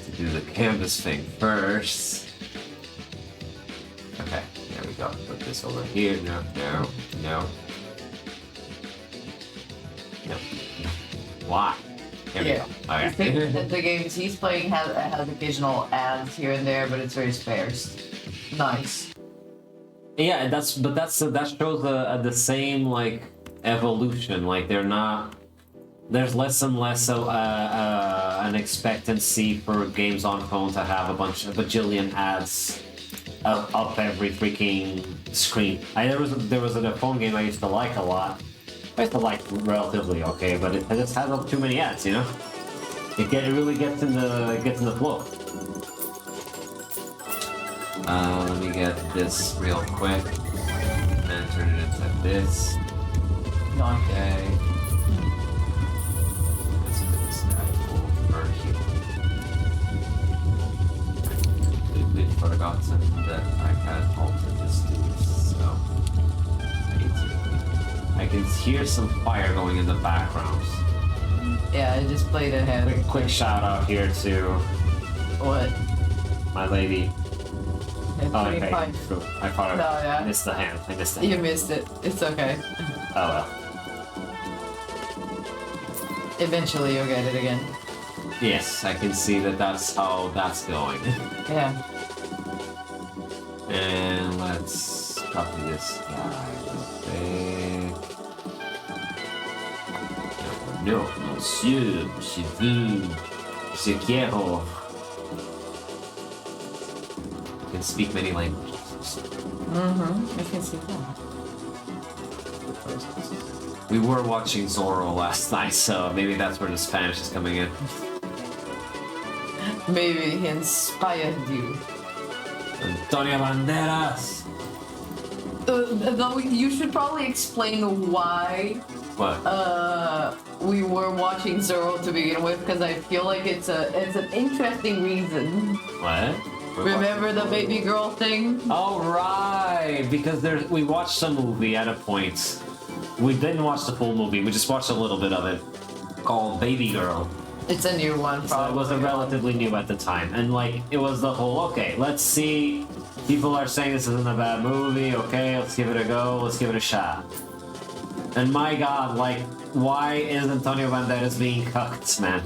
To do the canvas thing first. Okay, there we go. Put this over here. No. Why? There we go. I Okay. think that the games he's playing has occasional ads here and there, but it's very sparse. Nice. Yeah, and that shows the same like evolution. Like they're not. There's less and less an expectancy for games on phone to have a bajillion ads up every freaking screen. There was a phone game I used to like a lot. I used to like relatively okay, but it just has up too many ads, you know. It really gets in the flow. Let me get this real quick and turn it into this. Okay. Let's put this guy over here. I completely forgotten that I had altered this to this, so I can hear some fire going in the background. Yeah, I just played ahead. Quick shout out here to What? my lady. It's Oh, pretty okay. fun. True. I missed the hand. You missed it. It's okay. Oh well. Eventually you'll get it again. Yes, I can see that's how that's going. Yeah. And let's copy this guy real quick. No, monsieur, je veux, je quiero. I can speak many languages. I can see that. We were watching Zorro last night, so maybe that's where the Spanish is coming in. Maybe he inspired you. Antonio Banderas! Though you should probably explain why What? we were watching Zoro to begin with, because I feel like it's an interesting reason. What? Remember the baby girl thing? Oh right, because we watched some movie at a point. We didn't watch the full movie. We just watched a little bit of it, called Baby Girl. It's a new one, So probably. it was a relatively new at the time, and like it was the whole okay. Let's see. People are saying this isn't a bad movie. Okay, let's give it a go. Let's give it a shot. And my God, like, why is Antonio Banderas being cucked, man?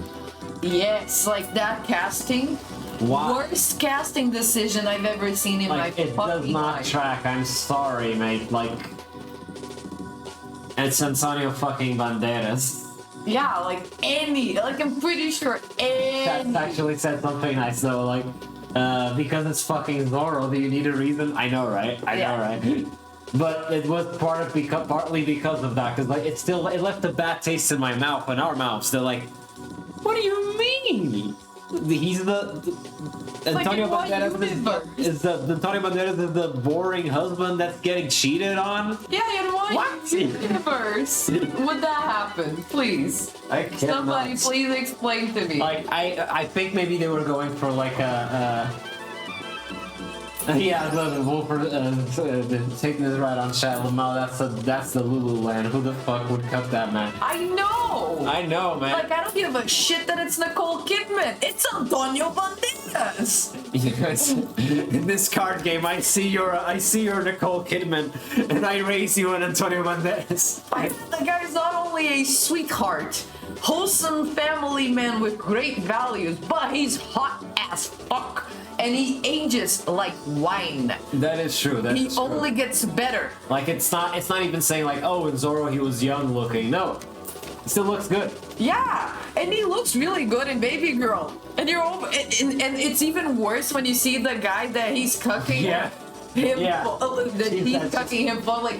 Yes, like that casting. Why? Worst casting decision I've ever seen in Like my it fucking does not life. track. I'm sorry, mate. Like it's Antonio fucking Banderas. Yeah, like I'm pretty sure That actually said something nice though. Like because it's fucking Zorro. Do you need a reason? I know, right? I know, right? But it was partly because of that, because like it left a bad taste in my mouth and our mouths. They're like, what do you mean? He's Antonio what Banderas is the Antonio Banderas is the boring husband that's getting cheated on. Yeah, in what What? universe would that happen? Please. I cannot. Somebody please explain to me. Like I think maybe they were going for like a yeah, the Wolfer taking this right on chat. No, that's the Lululand. Who the fuck would cut that, man? I know. I know, man. Like I don't give a shit that it's Nicole Kidman. It's Antonio Banderas. Yes. In this card game, I see your Nicole Kidman, and I raise you an Antonio Banderas. The guy's not only a sweetheart, wholesome family man with great values, but he's hot as fuck. And he ages like wine. That is true. That He is true. only gets better. Like it's not even saying like, oh, in Zorro he was young looking. No, he still looks good. Yeah, and he looks really good in Baby Girl. And you're over, and it's even worse when you see the guy that he's cucking Yeah. him. Yeah. That he's That's cucking him for like.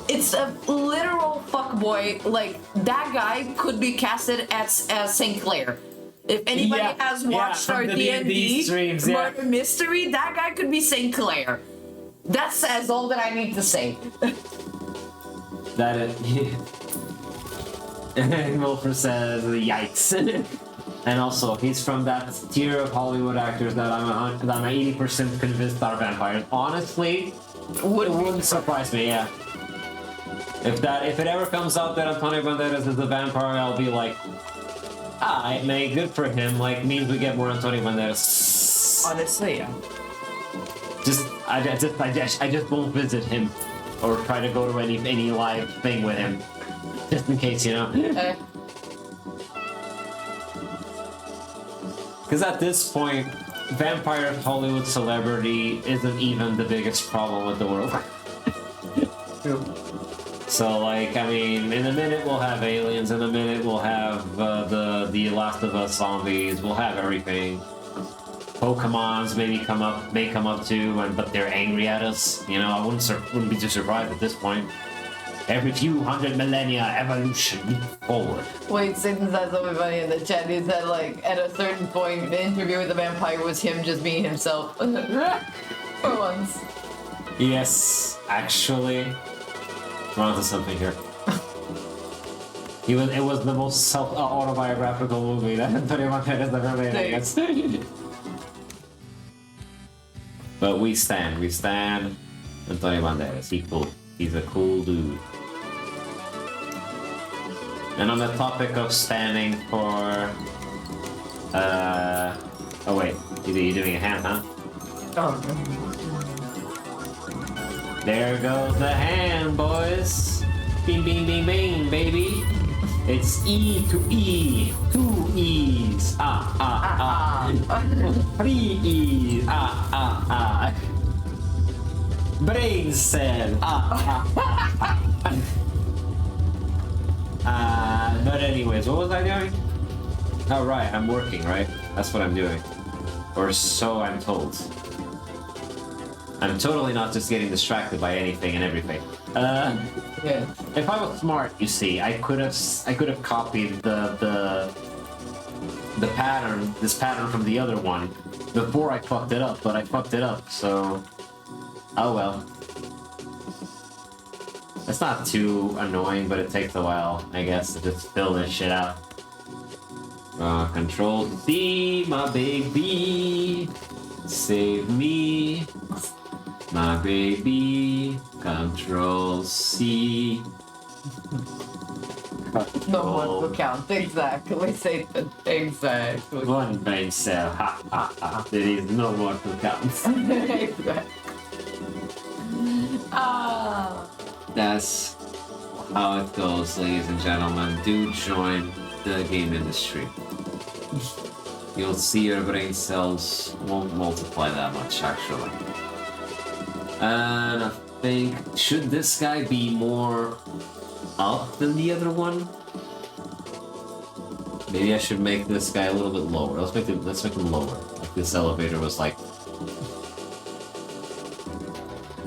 It's a literal fuckboy. Like that guy could be casted as St. Clair. If anybody has watched from our the D&D streams, murder mystery, that guy could be St. Clair. That says all that I need to say. That is. And Wilfer says, "Yikes!" And also, he's from that tier of Hollywood actors that I'm 80% convinced are vampires. Honestly, it wouldn't surprise me. Yeah. If it ever comes out that Antonio Banderas is a vampire, I'll be like, it may good for him. Like means we get more Antonio Banderas. Honestly, yeah. I just won't visit him or try to go to any live thing with him, just in case, you know. Because at this point, vampire Hollywood celebrity isn't even the biggest problem with the world. So, like, I mean, in a minute we'll have aliens, in a minute we'll have the Last of Us zombies, we'll have everything. Pokemons may come up too, but they're angry at us. You know, I wouldn't be too surprised at this point. Every few hundred millennia, evolution forward. Wait, Satan said something funny in the chat. He said, like, at a certain point, the interview with the vampire was him just being himself. For once. Yes, actually. We're onto something here. It was the most autobiographical movie that Antonio Banderas ever made, I guess. But we stand Antonio Banderas. He's a cool dude. And on the topic of standing for oh wait, you're doing a hand, huh? Oh. There goes the hand, boys. Bing, bing, bing, bing, baby. It's E to E. 2 E's. Three E's. Brain cell. But anyways, what was I doing? Oh, right, I'm working, right? That's what I'm doing. Or so I'm told. I'm totally not just getting distracted by anything and everything. Yeah. If I was smart, you see, I could have copied the pattern, this pattern from the other one before I fucked it up, but I fucked it up, so oh well. It's not too annoying, but it takes a while, I guess, to just fill this shit out. Control C, my baby, save me. My baby, Control C. No one to count. Exactly, Satan. Exactly. One brain cell. Ha ha ha. There is no more to count. Exactly. Ah. That's how it goes, ladies and gentlemen. Do join the game industry. You'll see your brain cells won't multiply that much, actually. And I think, should this guy be more up than the other one? Maybe I should make this guy a little bit lower. Let's make him lower. Like this elevator was like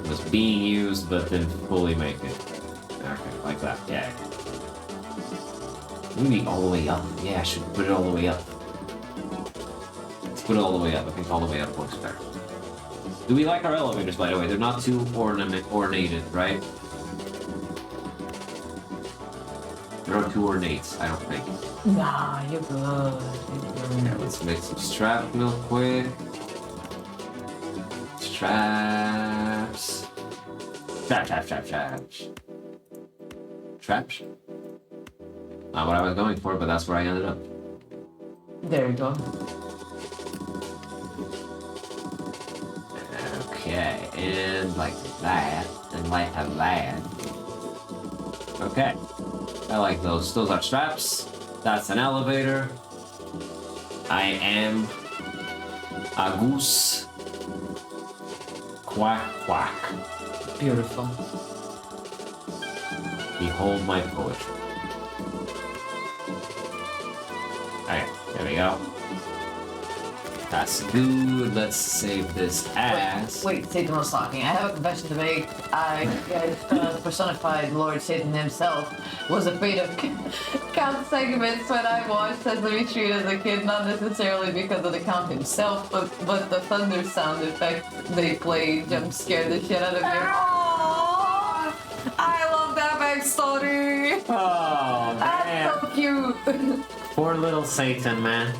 was being used, but didn't fully make it. Okay, like that. Yeah. Maybe all the way up. Yeah, I should put it all the way up. Let's put it all the way up. I think all the way up works better. Do we like our elevators, by the way? They're not too ornated, right? They're not too ornate, I don't think. Nah, you're good. Yeah, let's make some strap real quick. Straps. Traps. Not what I was going for, but that's where I ended up. There you go. Okay, and like that, and like that. Okay, I like those. Those are straps. That's an elevator. I am a goose. Quack, quack. Beautiful. Behold my poetry. Alright, there we go. That's good. Let's save this ass. Wait, Satan was talking. I have a confession to make. Personified Lord Satan himself was afraid of count segments when I watched Sesame Street as a kid, not necessarily because of the count himself, but the thunder sound effect they play jump scared the shit out of me. Oh, I love that backstory. Oh, That's man. so cute. Poor little Satan, man.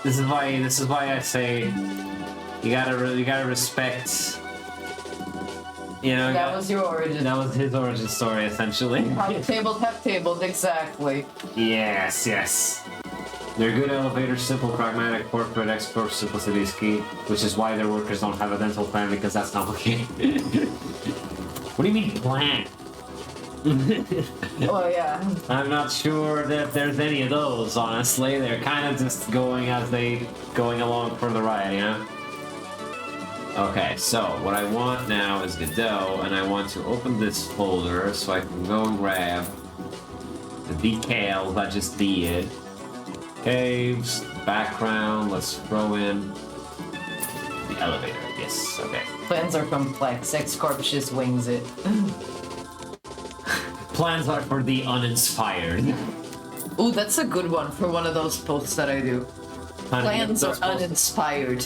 This is why I say you gotta respect. You know, That was your origin. that was his origin story, essentially. Have tables, exactly. Yes. They're good elevators, simple, pragmatic, corporate, export, simplicity is key, which is why their workers don't have a dental plan, because that's complicated. What do you mean plan? Oh yeah. I'm not sure that there's any of those, honestly. They're kind of just going along for the ride, you know? Okay, so what I want now is Godot, and I want to open this folder so I can go and grab the decals I just did. Caves, background, let's throw in the elevator. Yes, okay. Plans are complex. X-Corp just wings it. Plans are for the uninspired. Ooh, that's a good one for one of those posts that I do. Plans are uninspired.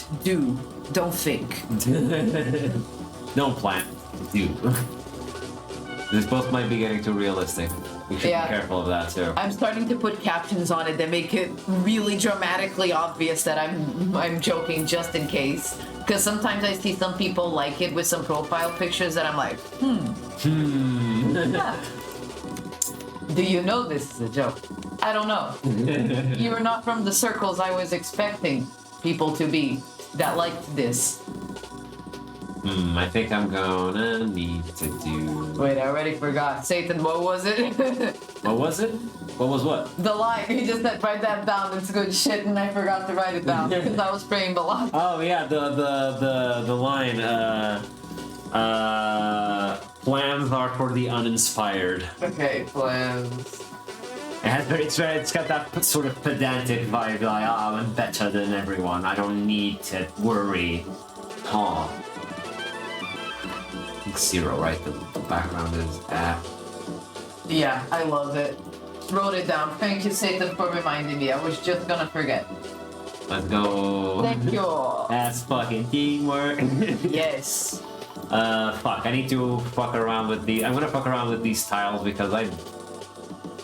Don't think. Don't plan. Do. This both might be getting too realistic. We should be careful of that too. I'm starting to put captions on it that make it really dramatically obvious that I'm joking just in case. Because sometimes I see some people like it with some profile pictures that I'm like, Do you know this is a joke? I don't know. You are not from the circles I was expecting people to be that liked this. I think I'm gonna need to do... Wait, I already forgot. Satan, what was it? What was it? What was what? The line. He just said, write that down. It's good shit, and I forgot to write it down because I was praying Balatro. Oh yeah, the line. Plans are for the uninspired. Okay, plans. It's got that sort of pedantic vibe, like, oh, I'm better than everyone. I don't need to worry. Huh. I think 0, right? The background is at. Yeah, I love it. Wrote it down. Thank you, Satan, for reminding me. I was just gonna forget. Let's go. Thank you. That's fucking teamwork. Yes. Fuck. I need to fuck around with I'm gonna fuck around with these tiles because I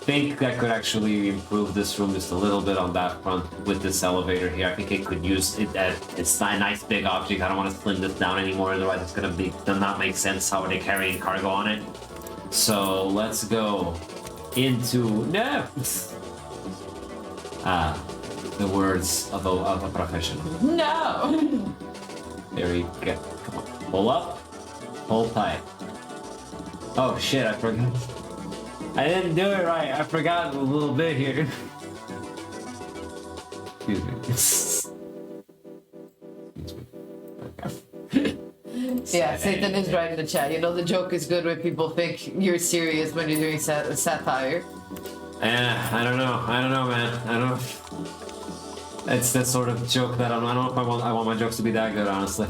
think I could actually improve this room just a little bit on that front with this elevator here. I think it could use it. It's a nice big object. I don't want to slim this down anymore, otherwise it's gonna not make sense. How are they carrying cargo on it? So let's go into no. The words of a professional. No! There we go. Come on. Pull up. Hold tight. Oh shit, I forgot. I didn't do it right. I forgot a little bit here. Excuse me. Okay. Yeah, Satan is right in the chat. You know, the joke is good when people think you're serious when you're doing satire. I don't know, man. I don't know. It's that sort of joke that I don't know if I want my jokes to be that good, honestly.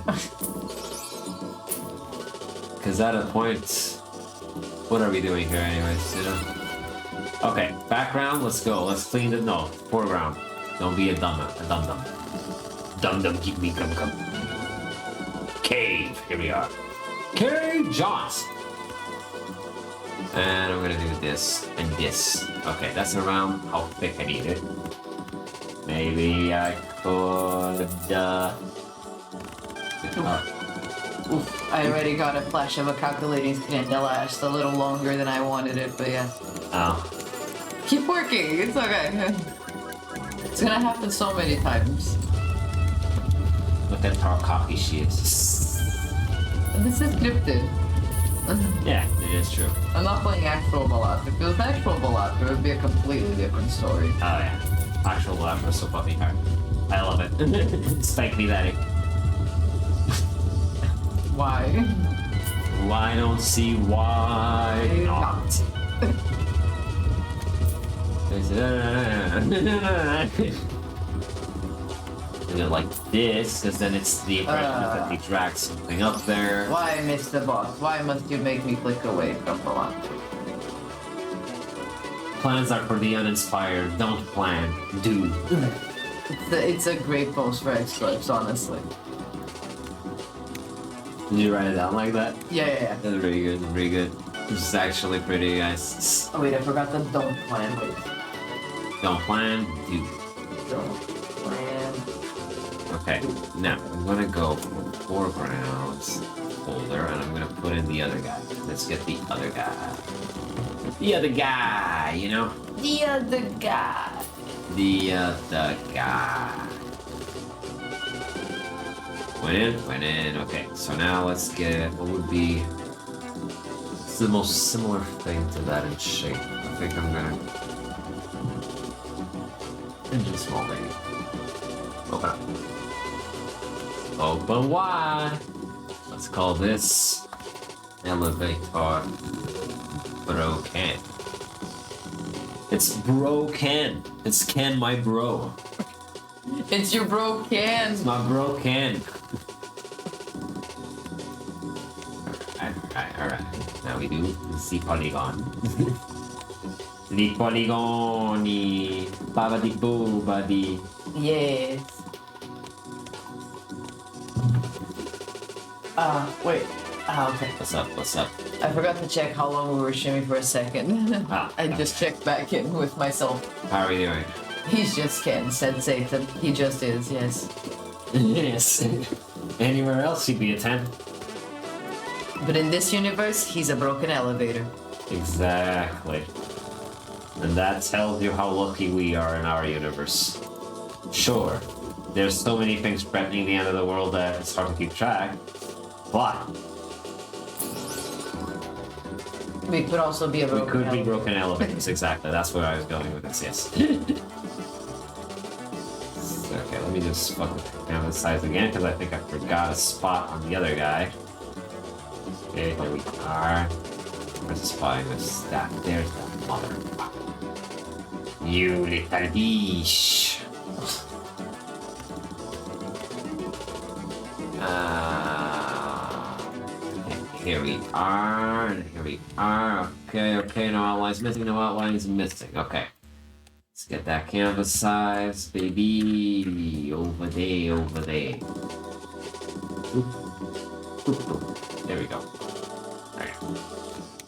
Because at a point, what are we doing here, anyways? You know. Okay, background. Let's go. Let's clean the foreground. Don't be a dum dum. Dum dum, keep me come. Cave. Here we are. Cave John's. And I'm gonna do this and this. Okay, that's around how thick I need it. Maybe I could. Oof, I already got a flash of a calculating screen that lasts a little longer than I wanted it, but yeah. Oh. Keep working. It's okay. It's gonna happen so many times. Look at how cocky she is. This is scripted. Yeah, it is true. I'm not playing actual Balatro. If it was actual Balatro, it would be a completely different story. Oh yeah. Actual Balatro is so fucking hard. I love it. Spank me, daddy. Why? I don't see why not. Do it like this, because then it's the impression that he drags something up there. Why, Mr. Boss? Why must you make me click away from Balatro? Plans are for the uninspired. Don't plan. Do. It's a great post for experts, honestly. Did you write it down like that? Yeah. That's very good. Very good. This is actually pretty nice. Oh wait, I forgot the don't plan. Wait. Don't plan. Do. Don't plan. Okay, now I'm gonna go for foregrounds folder and I'm gonna put in the other guy. Let's get the other guy. The other guy, you know? The other guy. The other guy. Went in. Okay, so now let's get what would be it's the most similar thing to that in shape. I think I'm gonna engine small maybe. Open up. Open wide. Let's call this elevator broken. It's broken. It's Ken, my bro. It's your bro Ken. It's my bro Ken. Alright. Now we do the polygon. The polygony. Babadi boo buddy. Yes. Wait. Okay. What's up? I forgot to check how long we were streaming for a second. I just checked back in with myself. How are we doing? He's just Ken, said Satan. He just is, yes. Yes. Anywhere else he'd be a 10. But in this universe, he's a broken elevator. Exactly. And that tells you how lucky we are in our universe. Sure, there's so many things threatening the end of the world that it's hard to keep track, but We could also be a broken we could be elevator. broken elevators, exactly. That's where I was going with this, yes. Okay, let me just fuck with the camera size again, because I think I forgot a spot on the other guy. Okay, here we are. Where's the spot in this stack? There's that motherfucker. You little bitch. Here we are. Okay, no outlines missing. Okay. Let's get that canvas size, baby. Over there. Oop. There we go. Alright.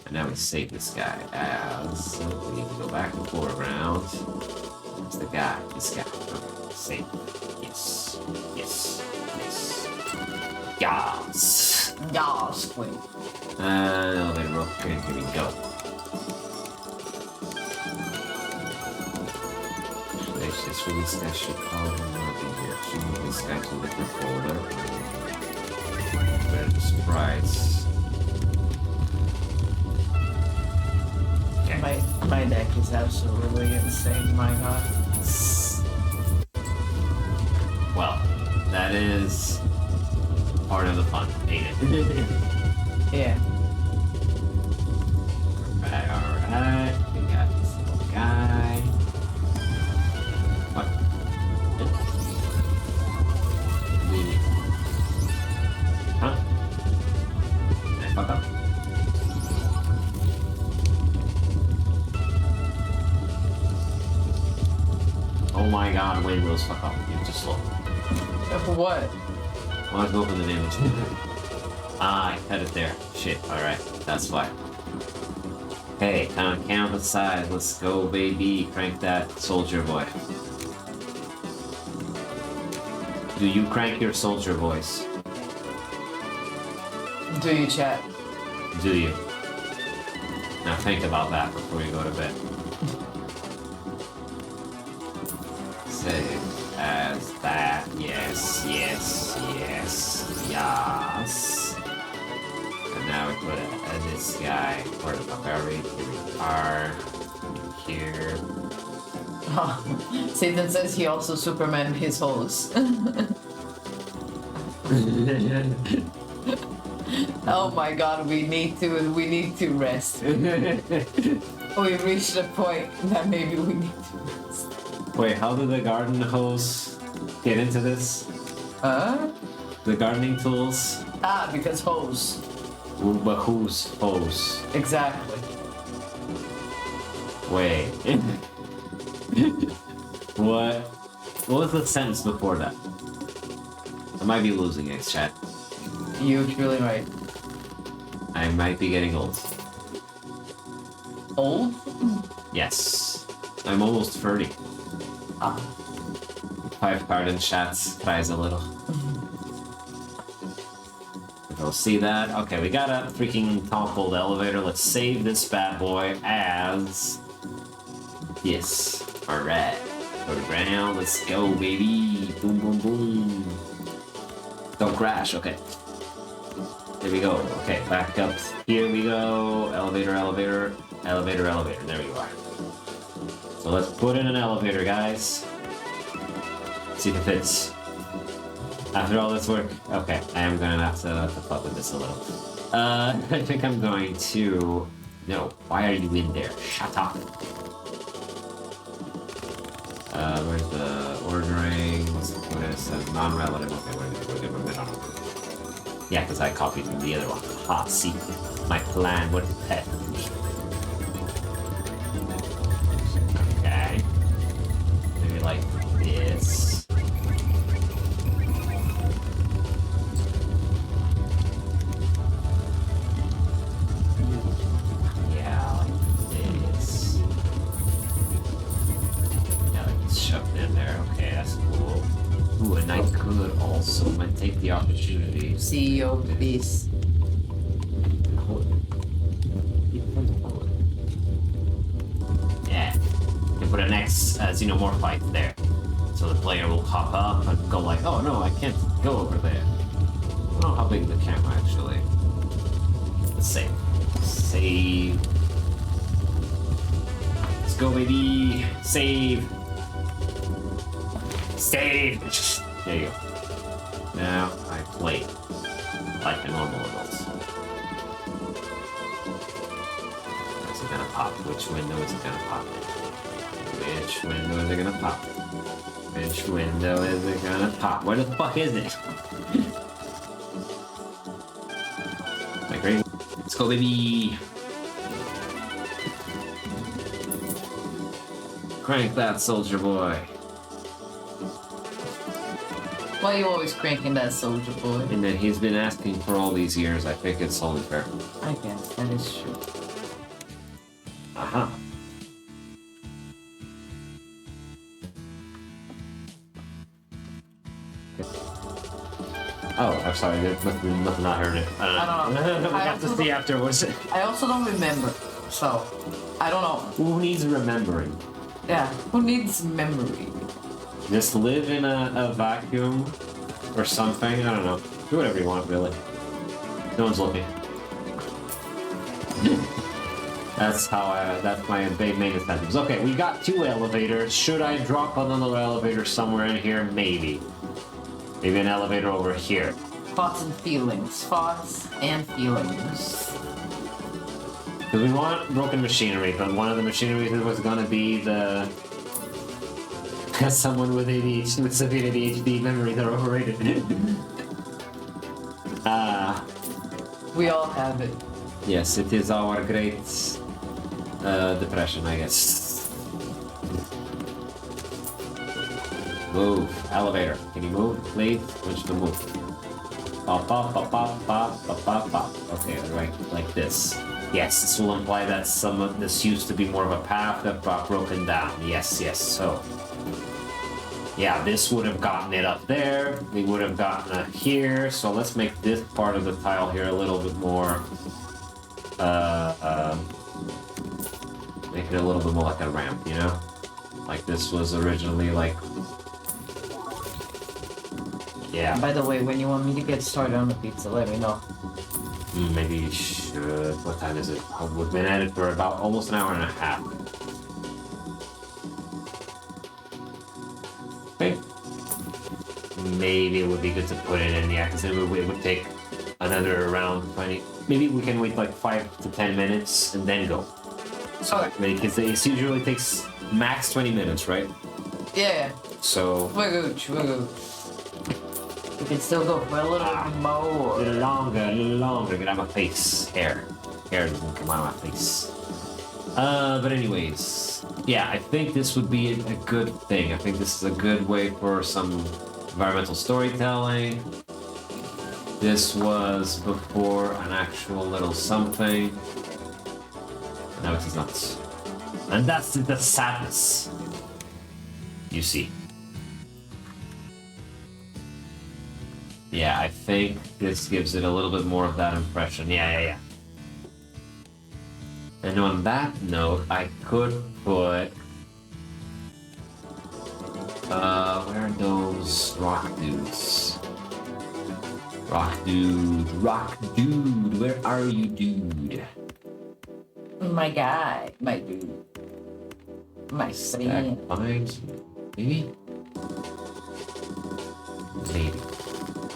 And now we save this guy as... we need to go back to foreground. That's the guy. This guy. Okay. Save. Yes. Yes, please. Elevator, okay, here we go. this guy should probably not be here. Should move this guy to a different folder. Better the sprites. Okay. My deck is absolutely insane, my god. Well, that is part of the fun, ain't it? Yeah. Alright. We got this little guy. What? Huh? Did I fuck up? Oh my god, Windows fuck up. You just slow. For what? Well, let's go for the damage. Ah, I cut it there. Shit, alright. That's why. Hey, time to count the size. Let's go, baby. Crank that soldier boy. Do you crank your soldier voice? Do you chat? Do you? Now think about that before you go to bed. Save as that. Yes, yes, yes, yes. And now we put this guy. Where the fuck are we? Here we are. Here. Satan says he also Superman his holes. Oh my god, we need to rest. We've reached a point that maybe we need to rest. Wait, how did the garden hose get into this? The gardening tools? Ah, because hose. But whose hose? Exactly. Wait. What? What was the sentence before that? I might be losing it, chat. You're truly right. I might be getting old. Old? Yes. I'm almost 30. Ah. 5 pardon chats cries a little. We'll see that. Okay, we got a freaking toppled elevator. Let's save this bad boy as this. Alright. Put it around. Let's go, baby. Boom, boom, boom. Don't crash. Okay. There we go. Okay, back up. Here we go. Elevator, elevator, elevator, elevator. There we are. So let's put in an elevator, guys. See if it fits. After all this work, okay, I am gonna have to fuck with this a little. I think I'm going to. No, why are you in there? Shut up. Where's the ordering? What is a non-relative? Okay, we're good. Yeah, because I copied from the other one. Ha, see, my plan would pet. Okay. Maybe like this. Yeah, like this. Yeah, like it's shoved in there. Okay, that's cool. Ooh, and I could also might take the opportunity. CEO Beast. Yeah. And put an X xenomorphite there. So the player will hop up and go like, oh no, I can't go over there. I don't know how big the camera actually. Let's save. Save. Let's go, baby. Save. Save. There you go. Now I play like a normal adult. Is it gonna pop? Which window is it gonna pop in? Which window is it gonna pop? Which window is it gonna pop? Where the fuck is it? Like right? Let's go, baby! Crank that soldier boy. Why are you always cranking that soldier boy? And then he's been asking for all these years. I think it's only fair. I guess that is true. Uh-huh. Oh, I'm sorry. Must have not heard it. I don't know. We have to see afterwards. I also don't remember, so I don't know. Who needs remembering? Yeah, who needs memory? Just live in a vacuum or something. I don't know. Do whatever you want, really. No one's looking. That's my main incentives. Okay, we got 2 elevators. Should I drop another elevator somewhere in here? Maybe. Maybe an elevator over here. Thoughts and feelings. Thoughts and feelings. Because we want broken machinery, but one of the machineries was going to be the... Someone with ADHD, with severe ADHD memories are overrated. We all have it. Yes, it is our great depression, I guess. Move. Elevator. Can you move, please? Which to move? Pop, pop, pop, pop, pop, pop, pop, pop. Okay, right, like this. Yes, this will imply that some of this used to be more of a path that got broken down. Yes, yes, so. Yeah, this would have gotten it up there. We would have gotten it here. So let's make this part of the tile here a little bit more... make it a little bit more like a ramp, you know? Like this was originally like... Yeah. By the way, when you want me to get started on the pizza, let me know. Maybe you should... What time is it? We've been at it for about almost an hour and a half. Okay. Maybe it would be good to put it in, yeah, because it would take another around 20... Maybe we can wait like 5 to 10 minutes and then go. So, okay. Because it usually takes max 20 minutes, right? Yeah. So... We're good. We can still go for a little bit A more. little longer. Get out of my face. Hair doesn't come out of my face. But anyways, yeah, I think this would be a good thing. I think this is a good way for some environmental storytelling. This was before an actual little something. Now it is not. And that's the sadness. You see. Yeah, I think this gives it a little bit more of that impression. Yeah. And on that note, I could put... where are those rock dudes? Rock dude, where are you, dude? My guy, my dude. My friend. Behind, maybe? Maybe.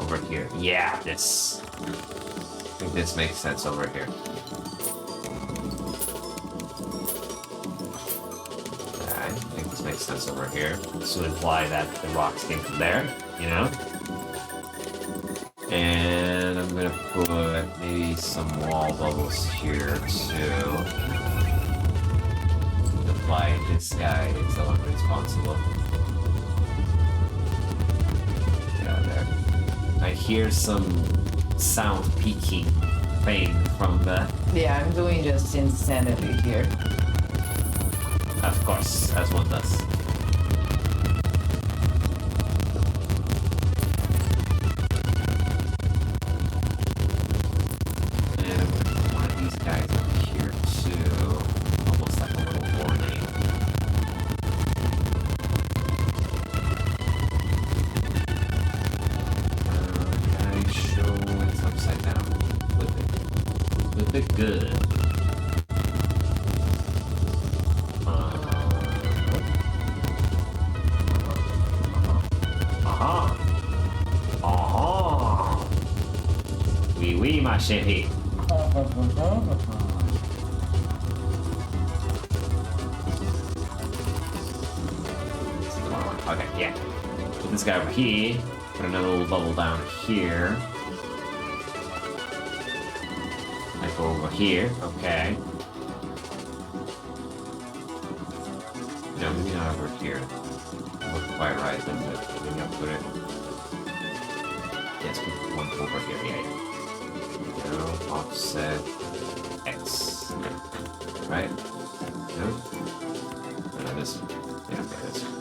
Over here. Yeah, this. I think this makes sense over here. I think this makes sense over here. This would imply that the rocks came from there, you know? And I'm gonna put maybe some wall bubbles here too. Imply this guy is the one responsible. Yeah, there. I hear some sound peaking playing from the... Yeah, I'm doing just insanity here. Of course, as one does. And I'm gonna put one of these guys up here too. Almost like a little warning. Can I show it's upside down? Flip it good. Oui, ma chérie. Okay, yeah. Put this guy over here. Put another little bubble down here. I go over here. Okay. No, maybe not over here. Look quite right, then, but maybe I'll put it. Yes, put one over here. Yeah. Offset X. Right? No? No, this one. Yeah, okay, this one.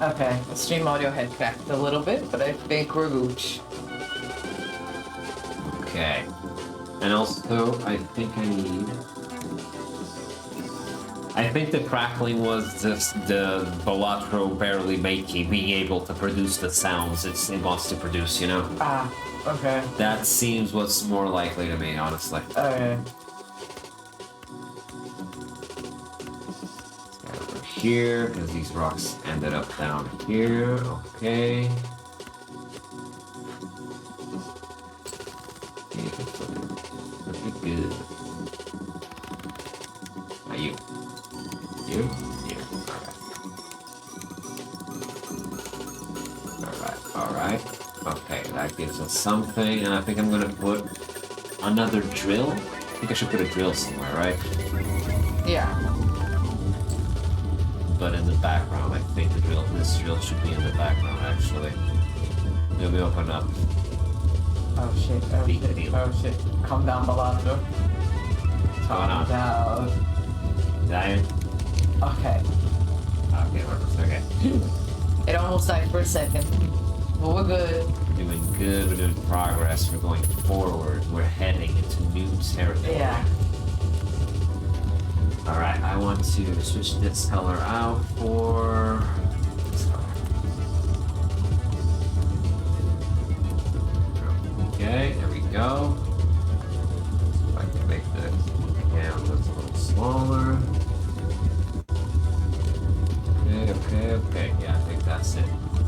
Okay. The stream audio had cracked a little bit, but I think we're gooch. Okay. And also, I think I need... I think the crackling was just the Balatro barely being able to produce the sounds it wants to produce, you know? Ah, okay. That seems what's more likely to me, honestly. Okay. Let's go over here, because these rocks ended up down here. Okay. Good. Are you? You? You. Alright. Okay, that gives us something, and I think I'm gonna put another drill. I think I should put a drill somewhere, right? Yeah. But in the background, I think this drill should be in the background, actually. Let me open up. Oh shit, oh Big shit, deal. oh shit. Calm down, Balatro. What's going on? Down. Dying? Okay. Okay, okay. It almost died for a second. But we're good. We're doing good, we're doing progress, we're going forward, we're heading into new territory. Yeah. Alright, I want to switch this color out for this color. Okay, there we go. If I can make the canvas a little smaller. Okay. Yeah, I think that's it.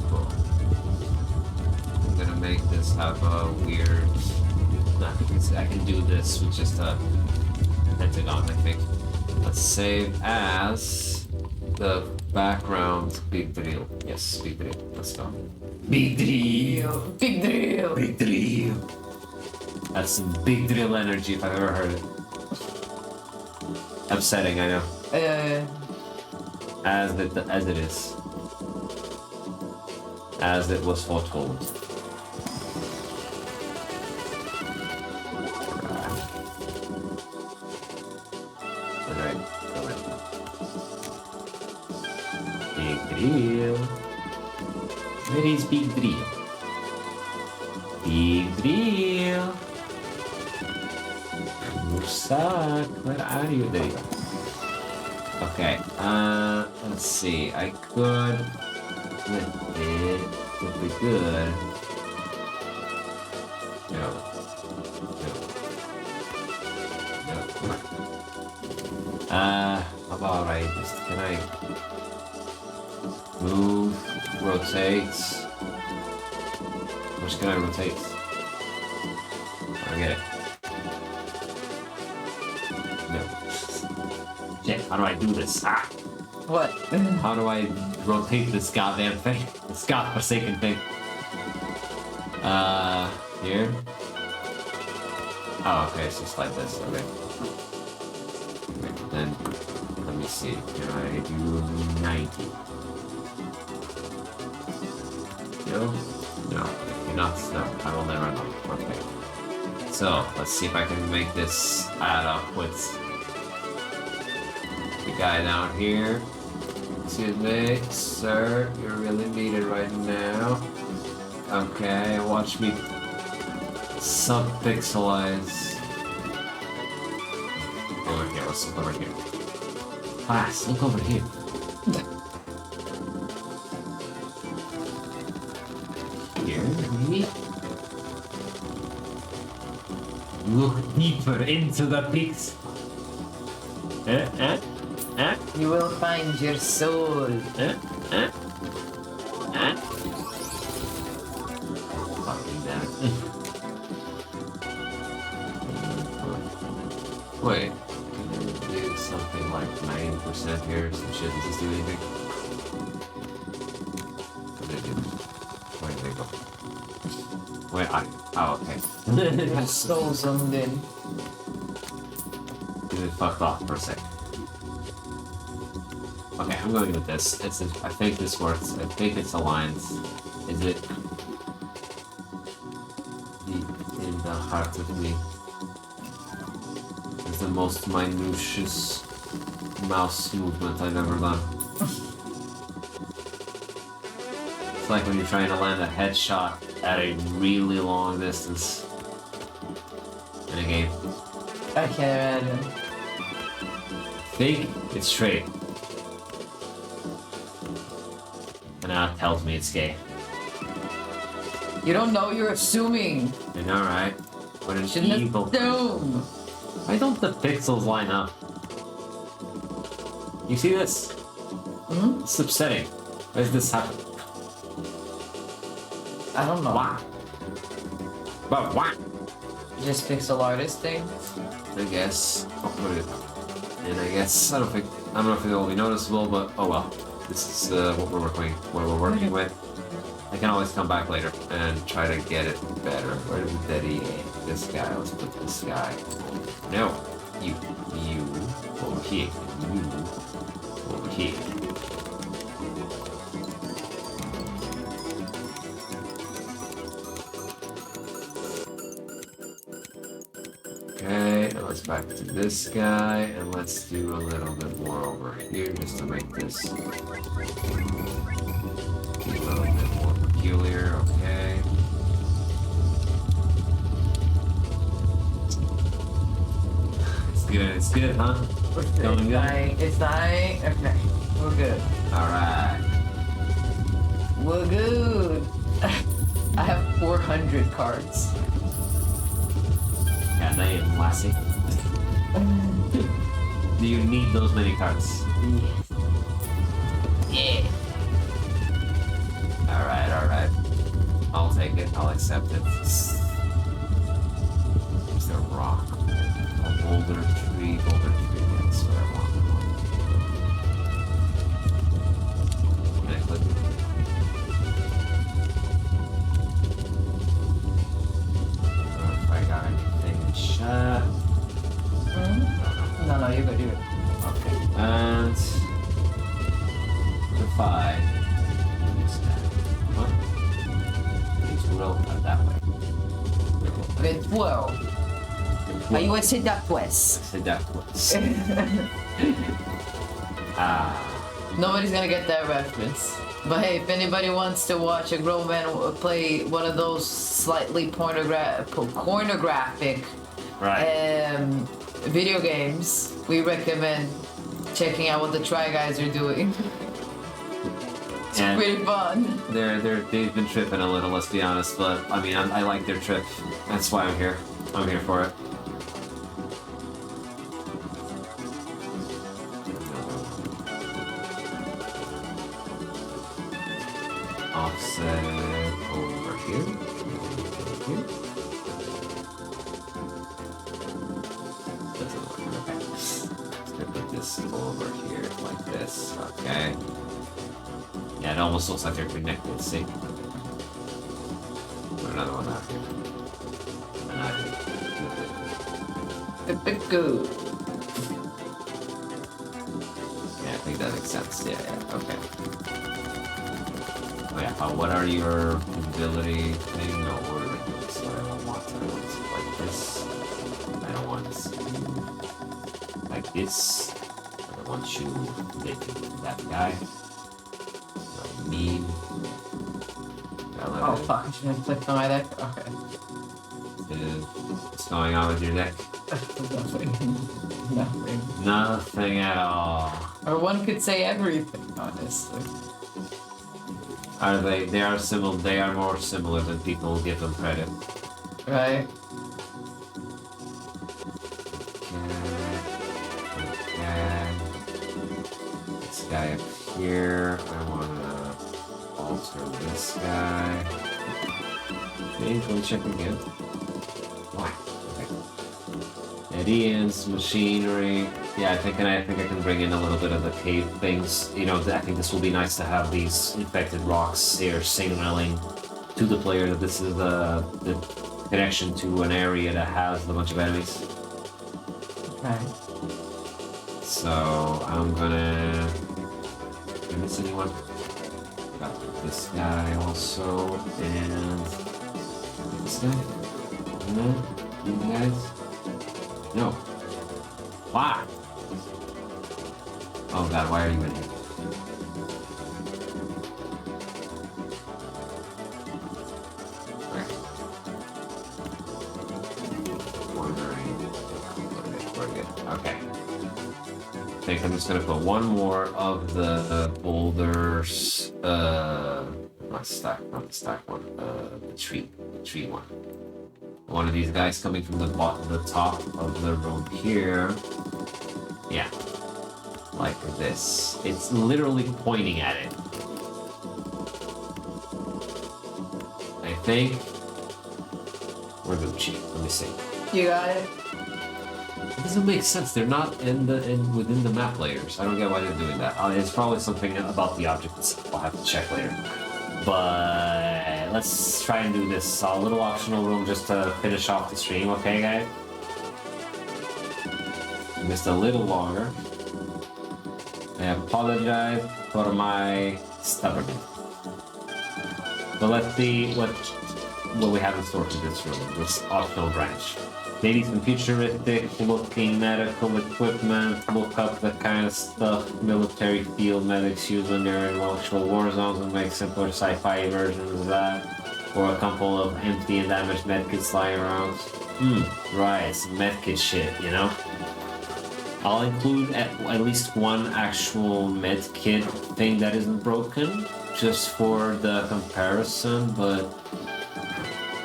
Cool. I'm gonna make this have a weird... I can do this with just a pentagon, I think. Let's save as the background big drill. Yes, big drill. Let's go. Big drill! Big drill! Big drill! That's some big drill energy if I've ever heard it. Upsetting, I know. As it is. As it was foretold. Alright. Big drill. Where is big drill? Big drill. You suck. Where are you? There you go. Okay, let's see. I could flip it. Would be good. No. Come on. How about I just, can I move, rotate? Which can I rotate? I get it. No. Shit, how do I do this? Ah! What? How do I rotate this goddamn thing? This godforsaken thing. Here? Oh, okay, it's just like this, okay. Then, let me see, can I do 90? No? No, not, no, I will never know. Okay. So, let's see if I can make this add up with the guy down here. Excuse me, sir, you're really needed right now. Okay, watch me sub-pixelize. Over here, let's look over here. Class, look over here. Here, maybe? Look deeper into the pixel. You will find your soul. Fucking damn it. Wait, can you do something like 90% here? Some shit, does this do anything? What did it do? Wait, there you go. Wait, oh, okay. Your soul zoomed in. It fucked off for a sec. Okay, I'm going with this. I think this works. I think it's aligned. Is it deep in the heart of me? It's the most minutious mouse movement I've ever done. It's like when you're trying to land a headshot at a really long distance in a game. I can't imagine. Think It's straight. And now it tells me it's gay. You don't know, you're assuming. I know, right? What an Shouldn't evil. assume. Why don't the pixels line up? You see this? Hmm? It's upsetting. Why does this happen? I don't know. Why? But why? Just pixel artist thing. I guess I'll put it. And I guess I don't know if it will be noticeable, but oh well. This is what we're working with. I can always come back later and try to get it better. Where did Daddy? This guy. Let's put this guy. No, you over here. You over here. Okay, and let's back to this guy, and let's do a little bit more over here just to make this a little bit more peculiar. Okay. It's good, huh? Going good? It's nice. Okay, we're good. Alright. We're good. I have 400 cards. Yeah, damn, lassie. Do you need those many cards? Yeah. Alright. I'll take it. I'll accept it. Is there a rock? A boulder tree. That's what I want. Can I click it? If I got anything shut. No, you're good. Okay. And defy. What? Please roll that way. Good 12. Are you a seductress? Seductress. Ah. Nobody's gonna get that reference. But hey, if anybody wants to watch a grown man play one of those slightly pornographic Right. video games, we recommend checking out what the Try Guys are doing. It's And pretty fun. they've been tripping a little, let's be honest, but I mean, I like their trip. That's why I'm here. I'm here for it. Offset over here. Doesn't work. Okay. Let's put this over here like this. Okay. Yeah, it almost looks like they're connected. See? Put another one out here. And out here. Good. Yeah, I think that makes sense. Yeah. Okay. Oh yeah. What are your ability thing? No, we're gonna do this. I don't want to like this. I don't want this like this. I don't want you dating that guy. Mean. Oh fuck, I should have clicked on my deck. Okay. What's going on with your deck? Nothing. Nothing at all. Or one could say everything, honestly. Are they? They are similar. They are more similar than people give them credit. Right? Okay. This guy up here. I wanna alter this guy. Okay, let me check again. Why? Okay. Ian's machinery. Yeah, I think I can bring in a little bit of the cave things. You know, I think this will be nice to have these infected rocks here signaling to the player that this is the connection to an area that has a bunch of enemies. Okay. So I'm gonna. Did I miss anyone? Got this guy also, and this guy. No, you guys. No. Why? Oh god, why are you in here? We're good. Okay. think I'm just gonna put one more of the boulders. Not the stack one. The tree one. One of these guys coming from the top of the room here. Yeah, like this. It's literally pointing at it. I think we're Gucci. Let me see. You got it? It doesn't make sense. They're not within the map layers. I don't get why they're doing that. It's probably something about the object itself. I'll have to check later. But let's try and do this little optional room just to finish off the stream, okay, guys? Just a little longer. I apologize for my stubbornness. But let's see what we have in store for this room, this optional branch. Maybe some futuristic looking medical equipment, look up the kind of stuff military field medics use when they're in actual war zones and make simpler sci-fi versions of that. Or a couple of empty and damaged medkits lying around. Right, some medkit shit, you know? I'll include at least one actual medkit thing that isn't broken, just for the comparison, but...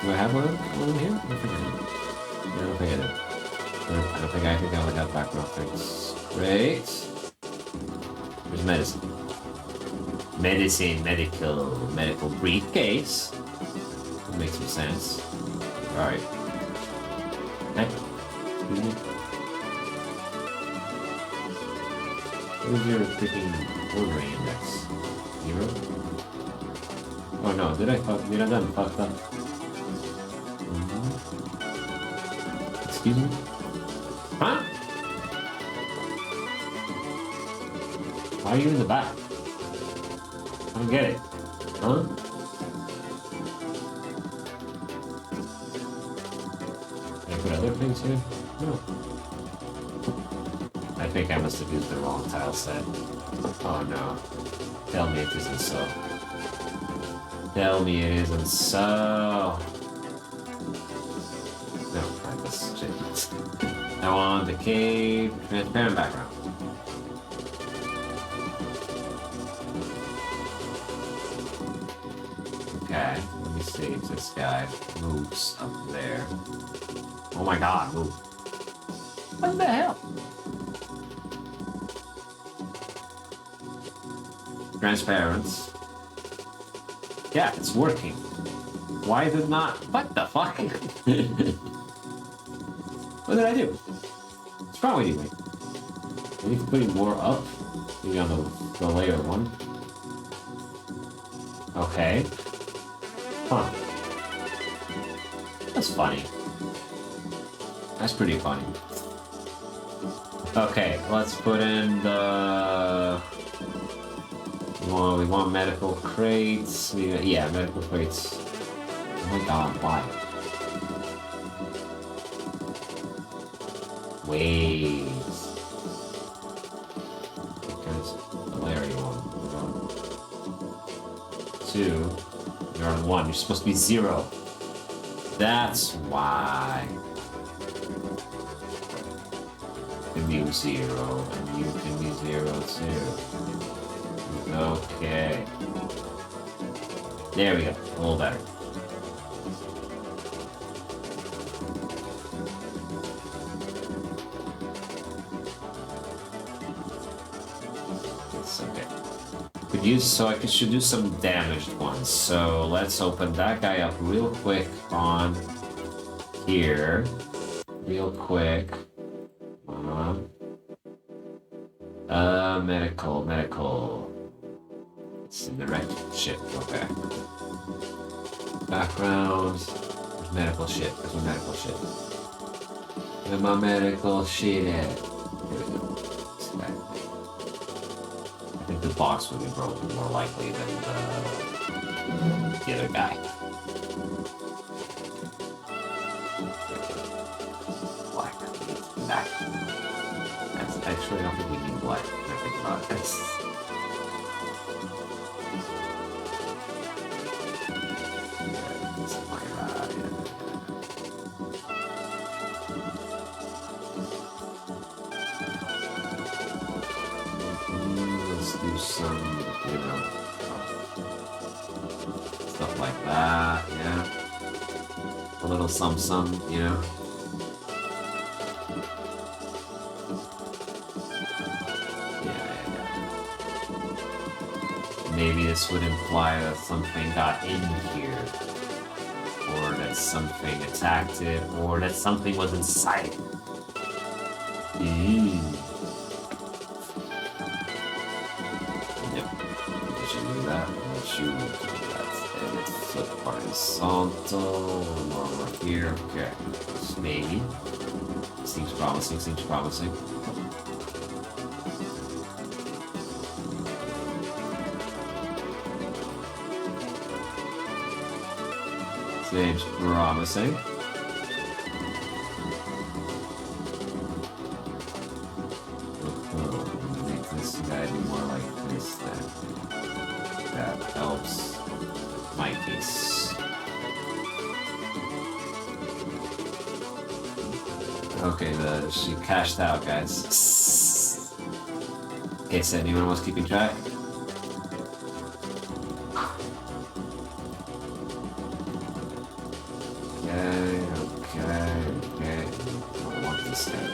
Do I have one here? I don't think I did. I think I only have background things. Great. There's medicine. Medical briefcase. That makes some sense. Alright. Hey. Excuse me. What is your freaking ordering index? 0? Oh no, did I done fucked up? Excuse me? Huh? Why are you in the back? I don't get it. Huh? Can I put other things here? No. I think I must have used the wrong tile set. Oh no. Tell me it isn't so. Tell me it isn't so. No, that's shit. I want the cave transparent background. Okay, let me see if this guy moves up there. Oh my god, move. What the hell? Transparent. Yeah, it's working. Why is it not? What the fuck? What did I do? What's wrong with you, mate? I need to put more up. Maybe on the layer one. Okay. Huh. That's funny. That's pretty funny. Okay, let's put in the... We want medical crates. Yeah, medical crates. Oh my god, why? Wait. Because the layer you want. 2. You're on 1. You're supposed to be 0. That's why. You can be 0, and you can be 0 too. Okay. There we go. A little better. It's okay. Should do some damaged ones. So let's open that guy up real quick on here. Real quick. Medical. It's in the right shit. Okay. Background. There's medical shit. There's my medical shit. Where's my medical shit at? Here we go. I think the box will be broken more likely than the other guy. Black. Back. Actually, I don't think we need black. I think about this. like that, yeah. A little some, you know. Maybe this would imply that something got in here, or that something attacked it, or that something was inside it. Yep. Let you do that. Let you do that. And it's flip horizontal. Over here. Okay. Maybe. Seems promising. Seems promising. Seems promising. Make this guy be more like this then. That helps my case. Okay, she cashed out, guys. Okay, so anyone else keeping track? Okay. I want this guy.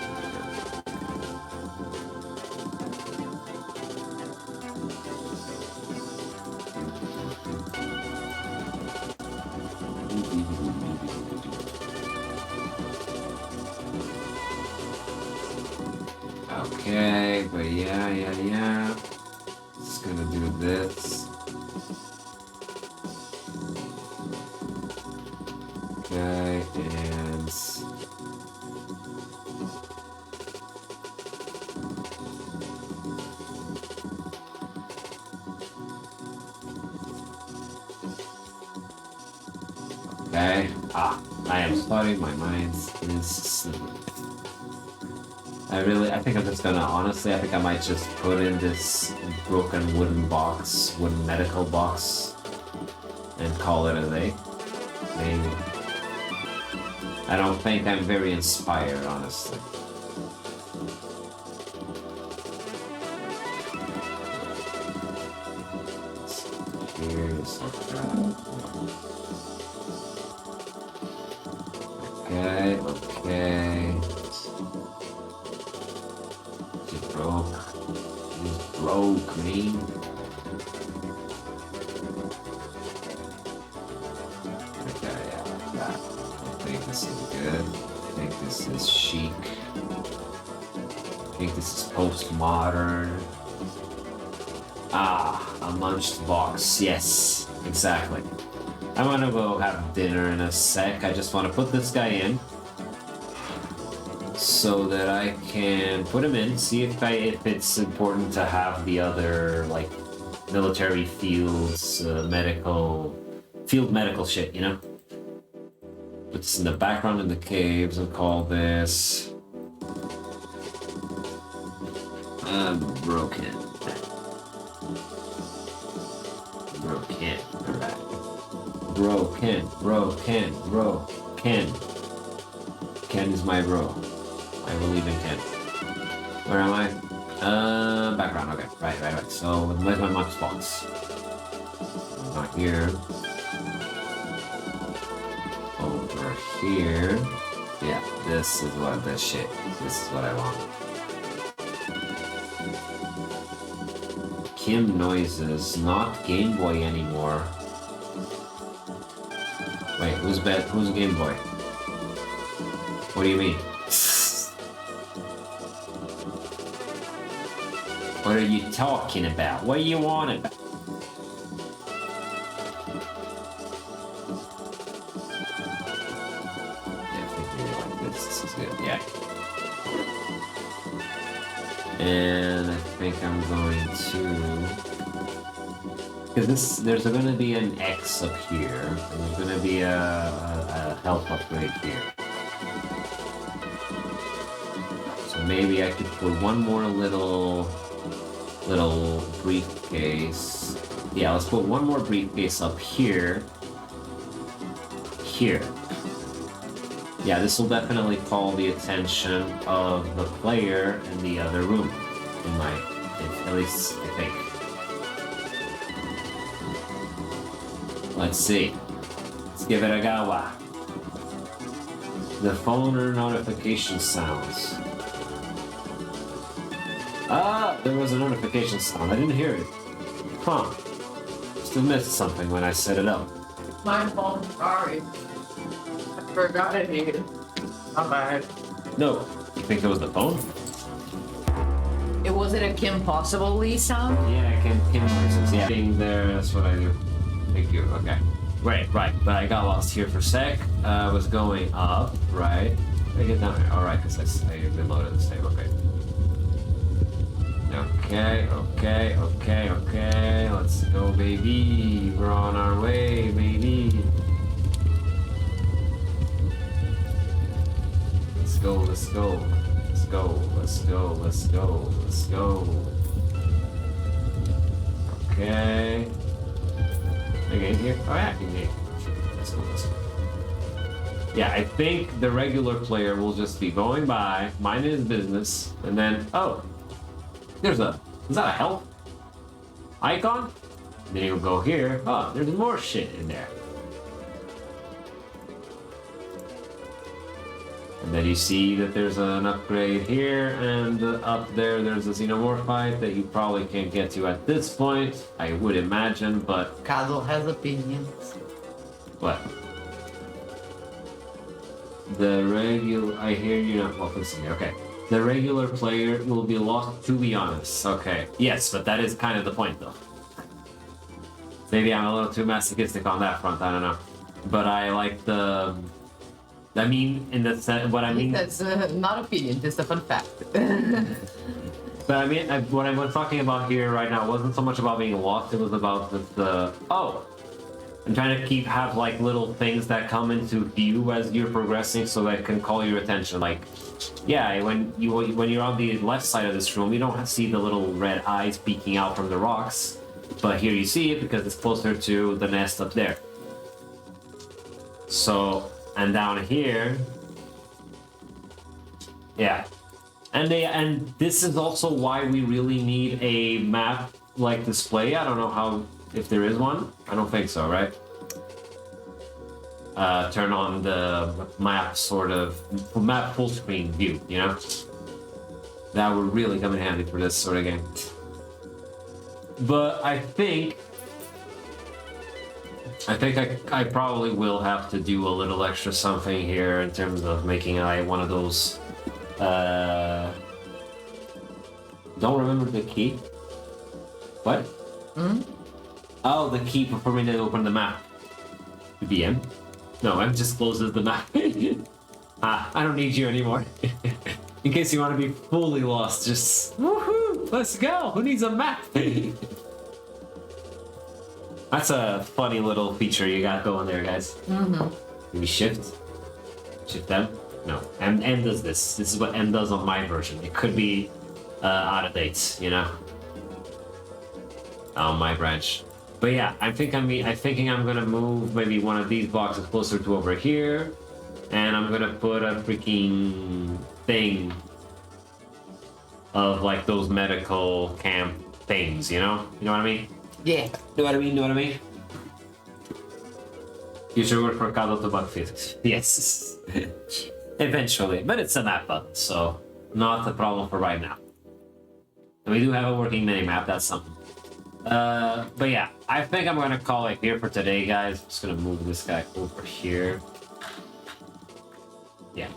Okay, but yeah. Just gonna do this. Okay, and okay. I am sorry, my mind is. I think I'm just gonna, honestly, I think I might just put in this broken wooden medical box, and call it a day. Maybe. I don't think I'm very inspired, honestly. Here's like that. Okay. He's broke, man. Okay, yeah, like that. I think this is good. I think this is chic. I think this is postmodern. A munched box. Yes, exactly. I'm gonna go have dinner in a sec. I just want to put this guy in so that I can put him in, see if it's important to have the other, like, military fields, field medical shit, you know? Put this in the background in the caves and call this... broken. Alright. Broken. Ken is my bro. I believe in Ken. Where am I? Background, okay. Right. So, where's my munch box? Not here. Over here. Yeah, this is what I want. Kim noises, not Game Boy anymore. Wait, who's Game Boy? What do you mean? What are you talking about? What are you on about? Yeah, I think maybe like this. This is good. Yeah. And I think I'm going to... Because there's going to be an X up here, and there's going to be a health upgrade here. So maybe I could put one more little briefcase. Yeah, let's put one more briefcase up here. Here. Yeah, this will definitely call the attention of the player in the other room. At least I think. Let's see. Let's give it a go. The phone or notification sounds. Ah, there was a notification sound. I didn't hear it. Huh. Must have missed something when I set it up. My fault. Sorry. I forgot it here. Not bad. No. You think it was the phone? It wasn't a Kim Possibly sound? Yeah, I can Kim voices. Yeah. Being there, that's what I do. Thank you. Okay. Right. But I got lost here for a sec. I was going up, right? Did I get down here? Alright, because I reloaded the save. Okay. Okay. Let's go, baby. We're on our way, baby. Let's go. Okay. Can I get in here? Oh yeah, I can get in. Let's go. Yeah, I think the regular player will just be going by, minding his business, and then, oh, is that a health icon? And then he'll go here. Oh, there's more shit in there. And then you see that there's an upgrade here, and up there there's a xenomorphite that you probably can't get to at this point, I would imagine, but... Godot has opinions. What? The regular... I hear you not... Well, listen here, okay. The regular player will be lost, to be honest. Okay. Yes, but that is kind of the point, though. Maybe I'm a little too masochistic on that front, I don't know. But I like the... I mean, in the sense, what I mean... That's not opinion, just a fun fact. But I mean, what I'm talking about here right now wasn't so much about being lost, it was about the oh! I'm trying to have like little things that come into view as you're progressing so that can call your attention. Like, yeah, when you're on the left side of this room, you don't see the little red eyes peeking out from the rocks. But here you see it because it's closer to the nest up there. So... And down here, yeah, and this is also why we really need a map like display. I don't know if there is one. I don't think so, right? Turn on the map map full screen view. You know, that would really come in handy for this sort of game. But I think I probably will have to do a little extra something here in terms of making one of those. Don't remember the key. What? Hmm? Oh, the key for me to open the map. BM? No, M just closes the map. I don't need you anymore. In case you want to be fully lost, just woohoo! Let's go. Who needs a map? That's a funny little feature you got going there, guys. Mm-hmm. Maybe shift? Shift M? No. M does this. This is what M does on my version. It could be out of date, you know? On my branch. But yeah, I'm thinking I'm gonna move maybe one of these boxes closer to over here. And I'm gonna put a freaking thing of like those medical camp things, you know? You know what I mean? Yeah. Know what I mean? You should work for Godot to bug physics. Yes. Eventually. But it's a map button, so not a problem for right now. And we do have a working mini-map, that's something. But yeah, I think I'm gonna call it here for today, guys. I'm just gonna move this guy over here. Yeah.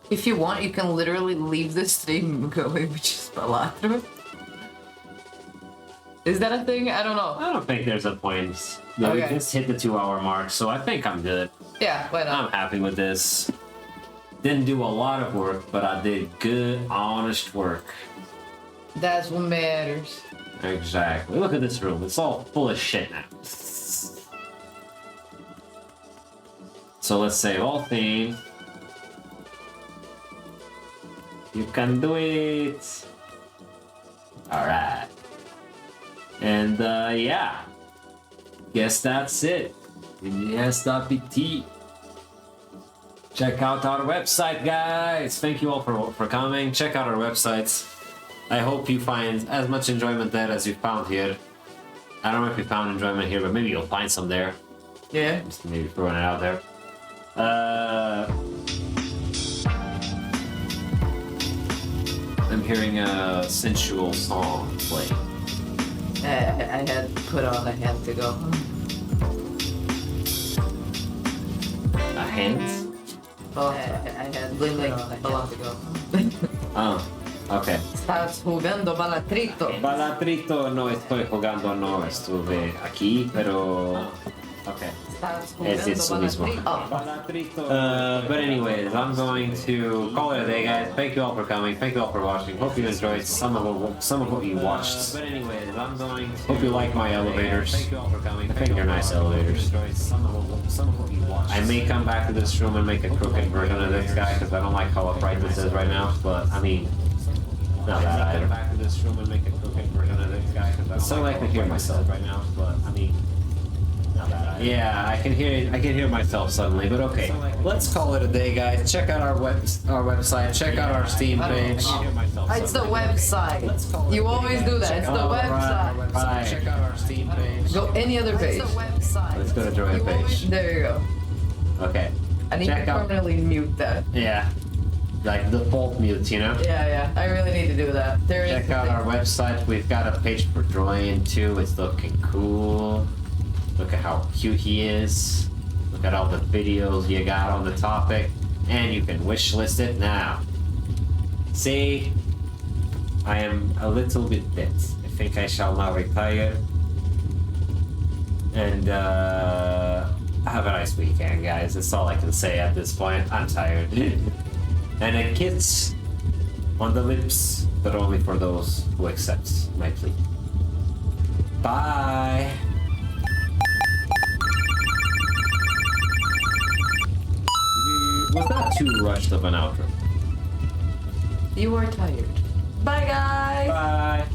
If you want, you can literally leave the stream going, which is Balatro. Is that a thing? I don't know. I don't think there's a point. No, Okay. We just hit the 2-hour mark, so I think I'm good. Yeah, why not? I'm happy with this. Didn't do a lot of work, but I did good, honest work. That's what matters. Exactly. Look at this room. It's all full of shit now. So let's save all themes. You can do it. Alright. And yeah. Guess that's it. Yes.pt. Check out our website, guys. Thank you all for coming. Check out our websites. I hope you find as much enjoyment there as you found here. I don't know if you found enjoyment here, but maybe you'll find some there. Yeah. Just maybe throwing it out there. I'm hearing a sensual song play. I had put on a hand to go. A hand? Oh, I had put on a hand to go. Oh, okay. Estás jugando Balatrito. Balatrito no estoy jugando, no estuve aquí, pero... Okay. Es eso mismo. But anyways, I'm going to call it a day, guys. Thank you all for coming. Thank you all for watching. Hope you enjoyed some of what you watched. But anyways, I'm going to hope you like my elevators. Thank you all for coming. I think they're nice elevators. Some of what you watched. I may come back to this room and make a crooked version of this guy because I don't like how upright this is right now. But I mean, not that either. Come back to this room and make a crooked version of this guy because I don't like how I can hear myself right now. But I mean. Yeah, I can hear myself suddenly, but okay. Let's call it a day, guys. Check out our website. Check out our Steam page. It's the website. You always do that. It's the website. Check out our Steam page. Go any other page. Let's go to Droian page. There you go. Okay. I need to permanently mute that. Yeah. Like default mute, you know? Yeah. I really need to do that. Check out our website. We've got a page for Droian too. It's looking cool. Look at how cute he is. Look at all the videos you got on the topic. And you can wishlist it now. See? I am a little bit bit. I think I shall now retire. And have a nice weekend, guys. That's all I can say at this point. I'm tired. And a kiss on the lips, but only for those who accept my plea. Bye! Was that too rushed of an outro? You are tired. Bye, guys. Bye.